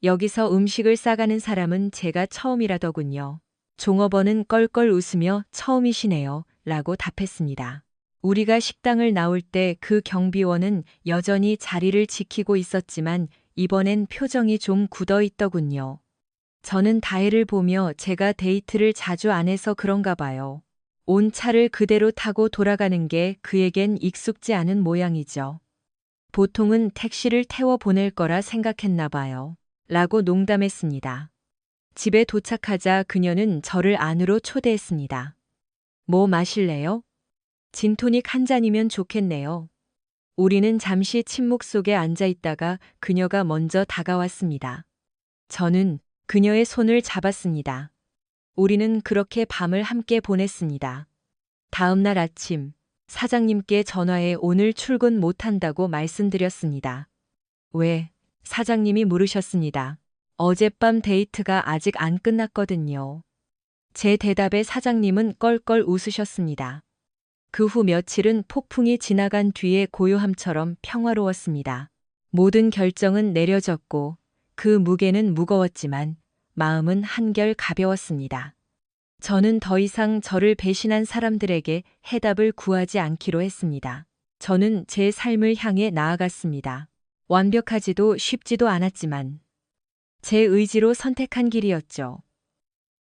여기서 음식을 싸가는 사람은 제가 처음이라더군요. 종업원은 껄껄 웃으며 처음이시네요 라고 답했습니다. 우리가 식당을 나올 때 그 경비원은 여전히 자리를 지키고 있었지만 이번엔 표정이 좀 굳어 있더군요. 저는 다혜를 보며 제가 데이트를 자주 안 해서 그런가 봐요. 온 차를 그대로 타고 돌아가는 게 그에겐 익숙지 않은 모양이죠. 보통은 택시를 태워 보낼 거라 생각했나 봐요. 라고 농담했습니다. 집에 도착하자 그녀는 저를 안으로 초대했습니다. 뭐 마실래요? 진토닉 한 잔이면 좋겠네요. 우리는 잠시 침묵 속에 앉아 있다가 그녀가 먼저 다가왔습니다. 저는 그녀의 손을 잡았습니다. 우리는 그렇게 밤을 함께 보냈습니다. 다음 날 아침, 사장님께 전화해 오늘 출근 못한다고 말씀드렸습니다. 왜? 사장님이 물으셨습니다. 어젯밤 데이트가 아직 안 끝났거든요. 제 대답에 사장님은 껄껄 웃으셨습니다. 그 후 며칠은 폭풍이 지나간 뒤의 고요함처럼 평화로웠습니다. 모든 결정은 내려졌고 그 무게는 무거웠지만 마음은 한결 가벼웠습니다. 저는 더 이상 저를 배신한 사람들에게 해답을 구하지 않기로 했습니다. 저는 제 삶을 향해 나아갔습니다. 완벽하지도 쉽지도 않았지만 제 의지로 선택한 길이었죠.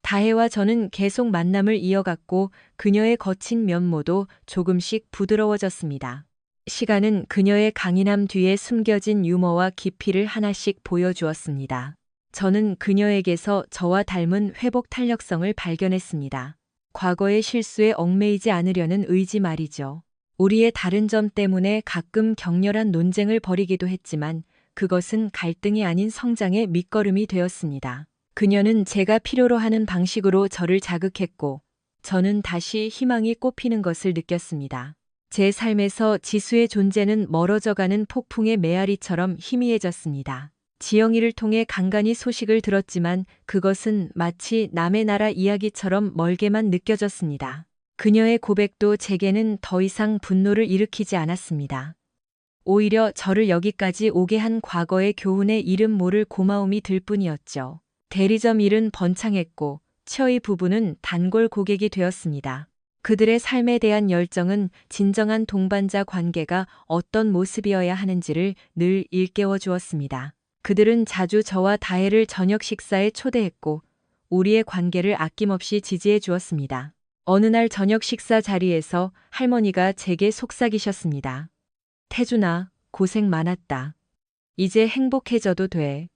다혜와 저는 계속 만남을 이어갔고 그녀의 거친 면모도 조금씩 부드러워졌습니다. 시간은 그녀의 강인함 뒤에 숨겨진 유머와 깊이를 하나씩 보여주었습니다. 저는 그녀에게서 저와 닮은 회복 탄력성을 발견했습니다. 과거의 실수에 얽매이지 않으려는 의지 말이죠. 우리의 다른 점 때문에 가끔 격렬한 논쟁을 벌이기도 했지만 그것은 갈등이 아닌 성장의 밑거름이 되었습니다. 그녀는 제가 필요로 하는 방식으로 저를 자극했고, 저는 다시 희망이 꽃피는 것을 느꼈습니다. 제 삶에서 지수의 존재는 멀어져가는 폭풍의 메아리처럼 희미해졌습니다. 지영이를 통해 간간히 소식을 들었지만 그것은 마치 남의 나라 이야기처럼 멀게만 느껴졌습니다. 그녀의 고백도 제게는 더 이상 분노를 일으키지 않았습니다. 오히려 저를 여기까지 오게 한 과거의 교훈의 이름 모를 고마움이 들 뿐이었죠. 대리점 일은 번창했고 치어이 부부는 단골 고객이 되었습니다. 그들의 삶에 대한 열정은 진정한 동반자 관계가 어떤 모습이어야 하는지를 늘 일깨워 주었습니다. 그들은 자주 저와 다혜를 저녁 식사에 초대했고 우리의 관계를 아낌없이 지지해 주었습니다. 어느 날 저녁 식사 자리에서 할머니가 제게 속삭이셨습니다. 태준아, 고생 많았다. 이제 행복해져도 돼.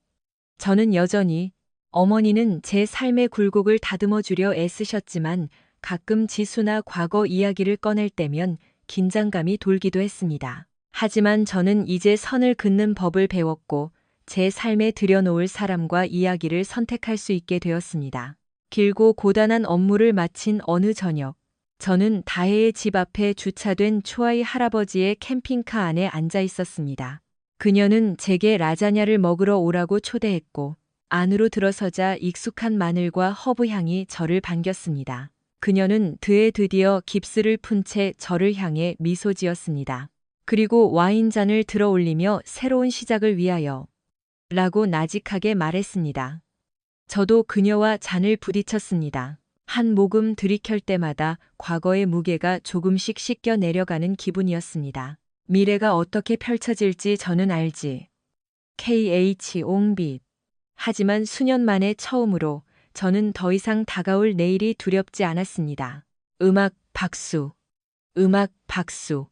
저는 여전히 어머니는 제 삶의 굴곡을 다듬어 주려 애쓰셨지만 가끔 지수나 과거 이야기를 꺼낼 때면 긴장감이 돌기도 했습니다. 하지만 저는 이제 선을 긋는 법을 배웠고 제 삶에 들여놓을 사람과 이야기를 선택할 수 있게 되었습니다. 길고 고단한 업무를 마친 어느 저녁, 저는 다혜의 집 앞에 주차된 초아이 할아버지의 캠핑카 안에 앉아 있었습니다. 그녀는 제게 라자냐를 먹으러 오라고 초대했고 안으로 들어서자 익숙한 마늘과 허브 향이 저를 반겼습니다. 그녀는 드디어 깁스를 푼 채 저를 향해 미소 지었습니다. 그리고 와인잔을 들어 올리며 새로운 시작을 위하여 라고 나직하게 말했습니다. 저도 그녀와 잔을 부딪혔습니다. 한 모금 들이켤 때마다 과거의 무게가 조금씩 씻겨 내려가는 기분이었습니다. 미래가 어떻게 펼쳐질지 저는 알지. KH 옹빛. 하지만 수년 만에 처음으로 저는 더 이상 다가올 내일이 두렵지 않았습니다. 음악 박수. 음악 박수.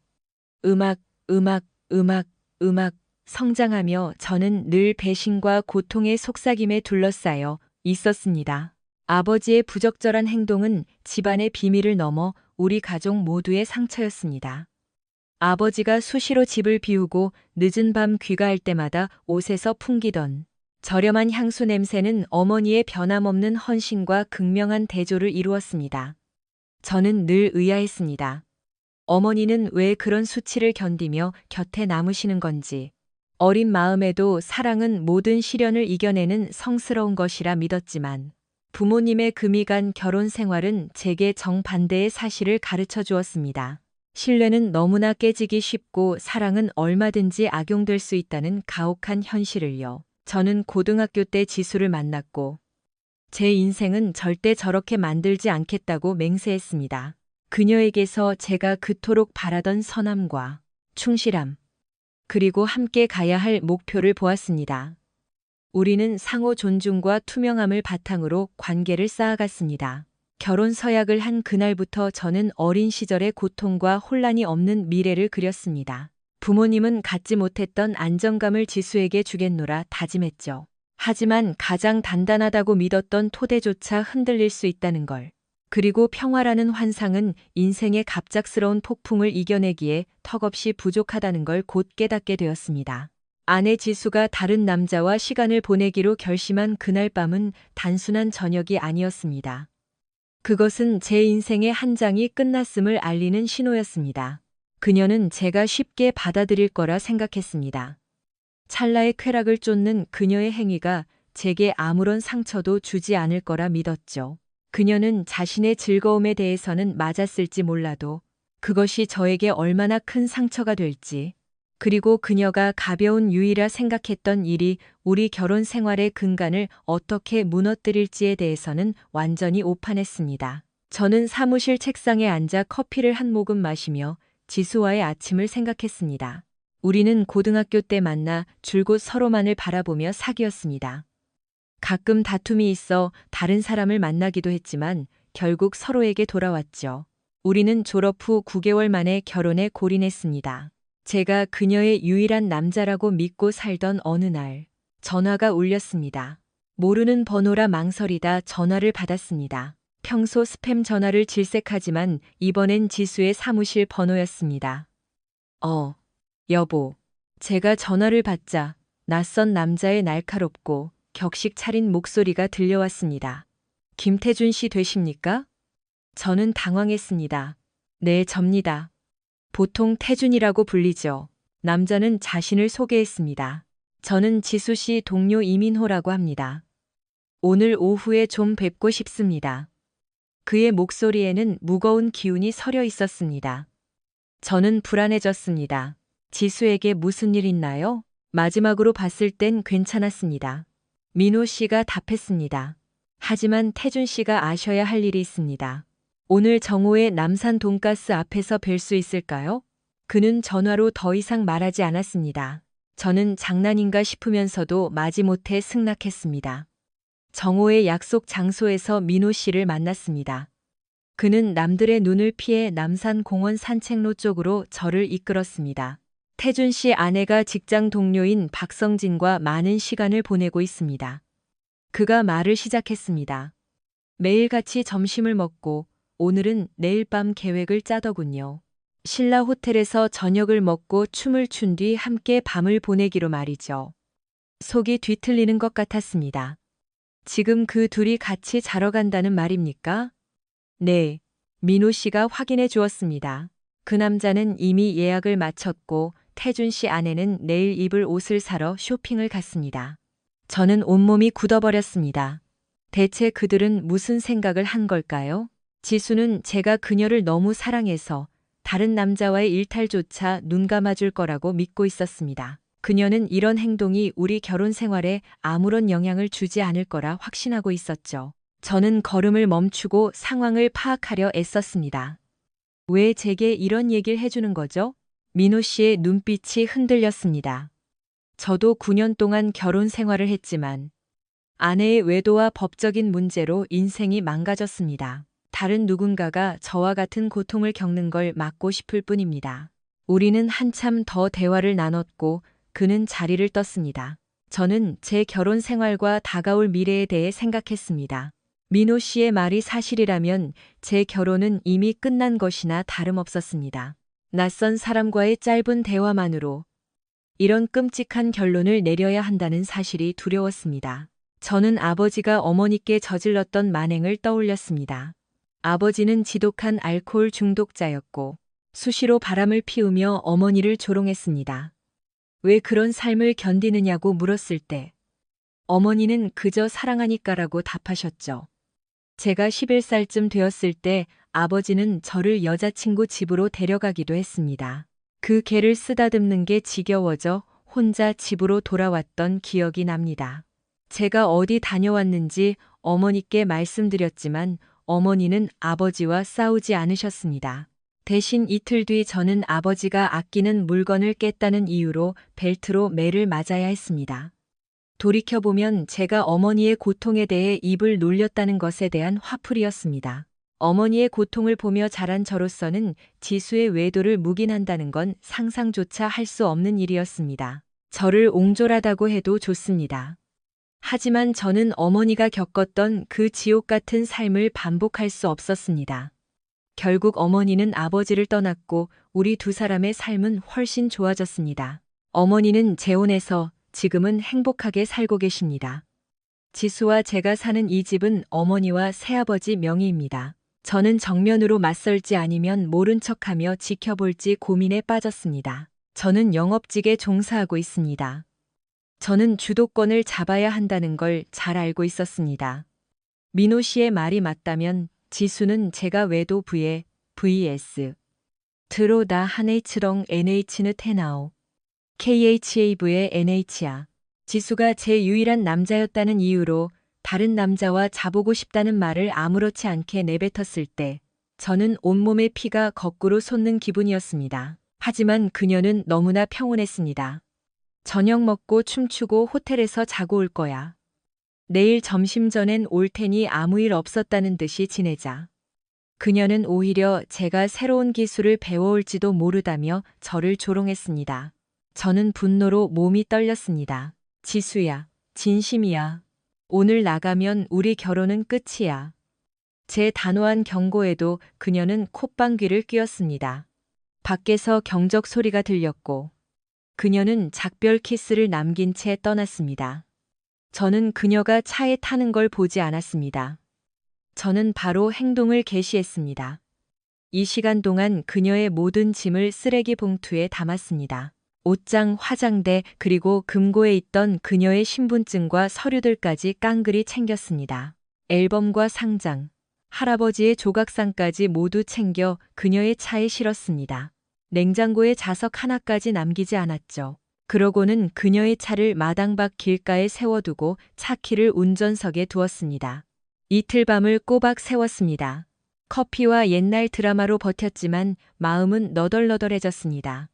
음악, 음악, 음악, 음악. 성장하며 저는 늘 배신과 고통의 속삭임에 둘러싸여 있었습니다. 아버지의 부적절한 행동은 집안의 비밀을 넘어 우리 가족 모두의 상처였습니다. 아버지가 수시로 집을 비우고 늦은 밤 귀가할 때마다 옷에서 풍기던 저렴한 향수 냄새는 어머니의 변함없는 헌신과 극명한 대조를 이루었습니다. 저는 늘 의아했습니다. 어머니는 왜 그런 수치를 견디며 곁에 남으시는 건지. 어린 마음에도 사랑은 모든 시련을 이겨내는 성스러운 것이라 믿었지만 부모님의 금이 간 결혼 생활은 제게 정반대의 사실을 가르쳐 주었습니다. 신뢰는 너무나 깨지기 쉽고 사랑은 얼마든지 악용될 수 있다는 가혹한 현실을요. 저는 고등학교 때 지수를 만났고 제 인생은 절대 저렇게 만들지 않겠다고 맹세했습니다. 그녀에게서 제가 그토록 바라던 선함과 충실함, 그리고 함께 가야 할 목표를 보았습니다. 우리는 상호 존중과 투명함을 바탕으로 관계를 쌓아갔습니다. 결혼 서약을 한 그날부터 저는 어린 시절의 고통과 혼란이 없는 미래를 그렸습니다. 부모님은 갖지 못했던 안정감을 지수에게 주겠노라 다짐했죠. 하지만 가장 단단하다고 믿었던 토대조차 흔들릴 수 있다는 걸. 그리고 평화라는 환상은 인생의 갑작스러운 폭풍을 이겨내기에 턱없이 부족하다는 걸 곧 깨닫게 되었습니다. 아내 지수가 다른 남자와 시간을 보내기로 결심한 그날 밤은 단순한 저녁이 아니었습니다. 그것은 제 인생의 한 장이 끝났음을 알리는 신호였습니다. 그녀는 제가 쉽게 받아들일 거라 생각했습니다. 찰나의 쾌락을 쫓는 그녀의 행위가 제게 아무런 상처도 주지 않을 거라 믿었죠. 그녀는 자신의 즐거움에 대해서는 맞았을지 몰라도 그것이 저에게 얼마나 큰 상처가 될지, 그리고 그녀가 가벼운 유의라 생각했던 일이 우리 결혼 생활의 근간을 어떻게 무너뜨릴지에 대해서는 완전히 오판했습니다. 저는 사무실 책상에 앉아 커피를 한 모금 마시며 지수와의 아침을 생각했습니다. 우리는 고등학교 때 만나 줄곧 서로만을 바라보며 사귀었습니다. 가끔 다툼이 있어 다른 사람을 만나기도 했지만 결국 서로에게 돌아왔죠. 우리는 졸업 후 9개월 만에 결혼에 골인했습니다. 제가 그녀의 유일한 남자라고 믿고 살던 어느 날 전화가 울렸습니다. 모르는 번호라 망설이다 전화를 받았습니다. 평소 스팸 전화를 질색하지만 이번엔 지수의 사무실 번호였습니다. 여보. 제가 전화를 받자 낯선 남자의 날카롭고 격식 차린 목소리가 들려왔습니다. 김태준 씨 되십니까? 저는 당황했습니다. 네, 접니다. 보통 태준이라고 불리죠. 남자는 자신을 소개했습니다. 저는 지수 씨 동료 이민호라고 합니다. 오늘 오후에 좀 뵙고 싶습니다. 그의 목소리에는 무거운 기운이 서려 있었습니다. 저는 불안해졌습니다. 지수에게 무슨 일 있나요? 마지막으로 봤을 땐 괜찮았습니다. 민호 씨가 답했습니다. 하지만 태준 씨가 아셔야 할 일이 있습니다. 오늘 정오에 남산 돈가스 앞에서 뵐 수 있을까요? 그는 전화로 더 이상 말하지 않았습니다. 저는 장난인가 싶으면서도 마지못해 승낙했습니다. 정오의 약속 장소에서 민호 씨를 만났습니다. 그는 남들의 눈을 피해 남산 공원 산책로 쪽으로 저를 이끌었습니다. 태준 씨 아내가 직장 동료인 박성진과 많은 시간을 보내고 있습니다. 그가 말을 시작했습니다. 매일 같이 점심을 먹고 오늘은 내일 밤 계획을 짜더군요. 신라 호텔에서 저녁을 먹고 춤을 춘 뒤 함께 밤을 보내기로 말이죠. 속이 뒤틀리는 것 같았습니다. 지금 그 둘이 같이 자러 간다는 말입니까? 네. 민호 씨가 확인해 주었습니다. 그 남자는 이미 예약을 마쳤고 태준 씨 아내는 내일 입을 옷을 사러 쇼핑을 갔습니다. 저는 온몸이 굳어버렸습니다. 대체 그들은 무슨 생각을 한 걸까요? 지수는 제가 그녀를 너무 사랑해서 다른 남자와의 일탈조차 눈 감아줄 거라고 믿고 있었습니다. 그녀는 이런 행동이 우리 결혼 생활에 아무런 영향을 주지 않을 거라 확신하고 있었죠. 저는 걸음을 멈추고 상황을 파악하려 애썼습니다. 왜 제게 이런 얘기를 해주는 거죠? 민호 씨의 눈빛이 흔들렸습니다. 저도 9년 동안 결혼 생활을 했지만 아내의 외도와 법적인 문제로 인생이 망가졌습니다. 다른 누군가가 저와 같은 고통을 겪는 걸 막고 싶을 뿐입니다. 우리는 한참 더 대화를 나눴고 그는 자리를 떴습니다. 저는 제 결혼 생활과 다가올 미래에 대해 생각했습니다. 민호 씨의 말이 사실이라면 제 결혼은 이미 끝난 것이나 다름없었습니다. 낯선 사람과의 짧은 대화만으로 이런 끔찍한 결론을 내려야 한다는 사실이 두려웠습니다. 저는 아버지가 어머니께 저질렀던 만행을 떠올렸습니다. 아버지는 지독한 알코올 중독자였고 수시로 바람을 피우며 어머니를 조롱했습니다. 왜 그런 삶을 견디느냐고 물었을 때 어머니는 그저 사랑하니까라고 답하셨죠. 제가 11살쯤 되었을 때 아버지는 저를 여자친구 집으로 데려가기도 했습니다. 그 개를 쓰다듬는 게 지겨워져 혼자 집으로 돌아왔던 기억이 납니다. 제가 어디 다녀왔는지 어머니께 말씀드렸지만 어머니는 아버지와 싸우지 않으셨습니다. 대신 이틀 뒤 저는 아버지가 아끼는 물건을 깼다는 이유로 벨트로 매를 맞아야 했습니다. 돌이켜보면 제가 어머니의 고통에 대해 입을 놀렸다는 것에 대한 화풀이였습니다. 어머니의 고통을 보며 자란 저로서는 지수의 외도를 묵인한다는 건 상상조차 할 수 없는 일이었습니다. 저를 옹졸하다고 해도 좋습니다. 하지만 저는 어머니가 겪었던 그 지옥 같은 삶을 반복할 수 없었습니다. 결국 어머니는 아버지를 떠났고 우리 두 사람의 삶은 훨씬 좋아졌습니다. 어머니는 재혼해서 지금은 행복하게 살고 계십니다. 지수와 제가 사는 이 집은 어머니와 새아버지 명의입니다. 저는 정면으로 맞설지 아니면 모른 척하며 지켜볼지 고민에 빠졌습니다. 저는 영업직에 종사하고 있습니다. 저는 주도권을 잡아야 한다는 걸 잘 알고 있었습니다. 민호 씨의 말이 맞다면 지수는 제가 외도 부에 vs 드로다 한H롱 NH는 테나오 KHAV의 NH야. 지수가 제 유일한 남자였다는 이유로 다른 남자와 자보고 싶다는 말을 아무렇지 않게 내뱉었을 때 저는 온몸의 피가 거꾸로 솟는 기분이었습니다. 하지만 그녀는 너무나 평온했습니다. 저녁 먹고 춤추고 호텔에서 자고 올 거야. 내일 점심 전엔 올 테니 아무 일 없었다는 듯이 지내자. 그녀는 오히려 제가 새로운 기술을 배워올지도 모르다며 저를 조롱했습니다. 저는 분노로 몸이 떨렸습니다. 지수야, 진심이야. 오늘 나가면 우리 결혼은 끝이야. 제 단호한 경고에도 그녀는 콧방귀를 뀌었습니다. 밖에서 경적 소리가 들렸고 그녀는 작별 키스를 남긴 채 떠났습니다. 저는 그녀가 차에 타는 걸 보지 않았습니다. 저는 바로 행동을 개시했습니다. 이 시간 동안 그녀의 모든 짐을 쓰레기 봉투에 담았습니다. 옷장, 화장대, 그리고 금고에 있던 그녀의 신분증과 서류들까지 깡그리 챙겼습니다. 앨범과 상장, 할아버지의 조각상까지 모두 챙겨 그녀의 차에 실었습니다. 냉장고에 자석 하나까지 남기지 않았죠. 그러고는 그녀의 차를 마당 밖 길가에 세워두고 차키를 운전석에 두었습니다. 이틀 밤을 꼬박 세웠습니다. 커피와 옛날 드라마로 버텼지만 마음은 너덜너덜해졌습니다.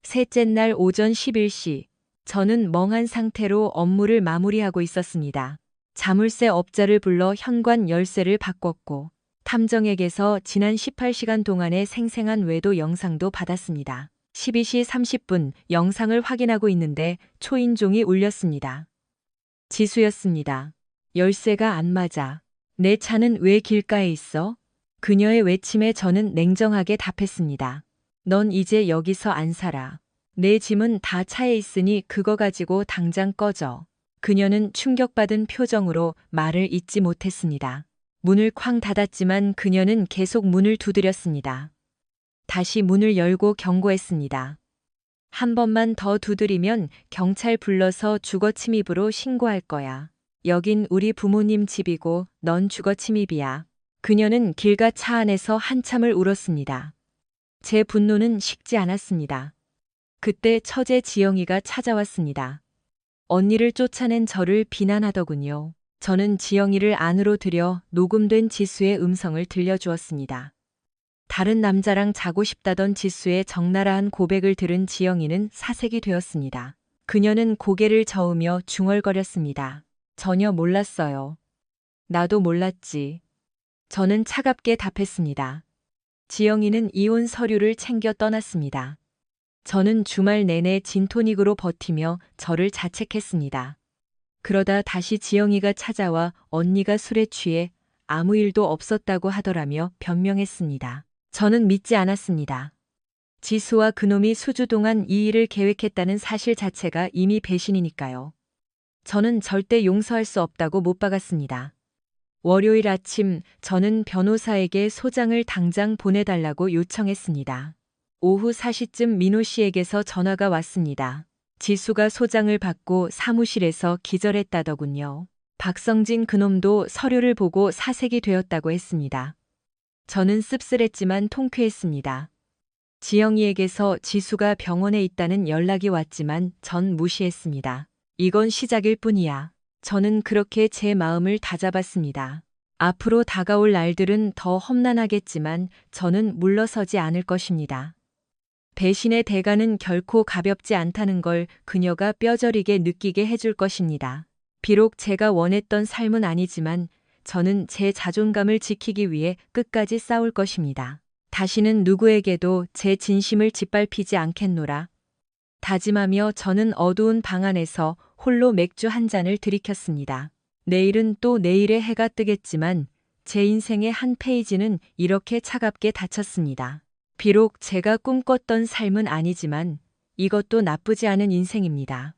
셋째 날 오전 11시, 저는 멍한 상태로 업무를 마무리하고 있었습니다. 자물쇠 업자를 불러 현관 열쇠를 바꿨고 탐정에게서 지난 18시간 동안의 생생한 외도 영상도 받았습니다. 12시 30분 영상을 확인하고 있는데 초인종이 울렸습니다. 지수였습니다. 열쇠가 안 맞아. 내 차는 왜 길가에 있어? 그녀의 외침에 저는 냉정하게 답했습니다. 넌 이제 여기서 안 살아. 내 짐은 다 차에 있으니 그거 가지고 당장 꺼져. 그녀는 충격받은 표정으로 말을 잇지 못했습니다. 문을 쾅 닫았지만 그녀는 계속 문을 두드렸습니다. 다시 문을 열고 경고했습니다. 한 번만 더 두드리면 경찰 불러서 주거침입으로 신고할 거야. 여긴 우리 부모님 집이고 넌 주거침입이야. 그녀는 길가 차 안에서 한참을 울었습니다. 제 분노는 식지 않았습니다. 그때 처제 지영이가 찾아왔습니다. 언니를 쫓아낸 저를 비난하더군요. 저는 지영이를 안으로 들여 녹음된 지수의 음성을 들려주었습니다. 다른 남자랑 자고 싶다던 지수의 적나라한 고백을 들은 지영이는 사색이 되었습니다. 그녀는 고개를 저으며 중얼거렸습니다. 전혀 몰랐어요. 나도 몰랐지. 저는 차갑게 답했습니다. 지영이는 이혼 서류를 챙겨 떠났습니다. 저는 주말 내내 진토닉으로 버티며 저를 자책했습니다. 그러다 다시 지영이가 찾아와 언니가 술에 취해 아무 일도 없었다고 하더라며 변명했습니다. 저는 믿지 않았습니다. 지수와 그놈이 수주 동안 이 일을 계획했다는 사실 자체가 이미 배신이니까요. 저는 절대 용서할 수 없다고 못 박았습니다. 월요일 아침 저는 변호사에게 소장을 당장 보내달라고 요청했습니다. 오후 4시쯤 민호 씨에게서 전화가 왔습니다. 지수가 소장을 받고 사무실에서 기절했다더군요. 박성진 그놈도 서류를 보고 사색이 되었다고 했습니다. 저는 씁쓸했지만 통쾌했습니다. 지영이에게서 지수가 병원에 있다는 연락이 왔지만 전 무시했습니다. 이건 시작일 뿐이야. 저는 그렇게 제 마음을 다잡았습니다. 앞으로 다가올 날들은 더 험난하겠지만 저는 물러서지 않을 것입니다. 배신의 대가는 결코 가볍지 않다는 걸 그녀가 뼈저리게 느끼게 해줄 것입니다. 비록 제가 원했던 삶은 아니지만 저는 제 자존감을 지키기 위해 끝까지 싸울 것입니다. 다시는 누구에게도 제 진심을 짓밟히지 않겠노라. 다짐하며 저는 어두운 방 안에서 홀로 맥주 한 잔을 들이켰습니다. 내일은 또 내일의 해가 뜨겠지만 제 인생의 한 페이지는 이렇게 차갑게 닫혔습니다. 비록 제가 꿈꿨던 삶은 아니지만 이것도 나쁘지 않은 인생입니다.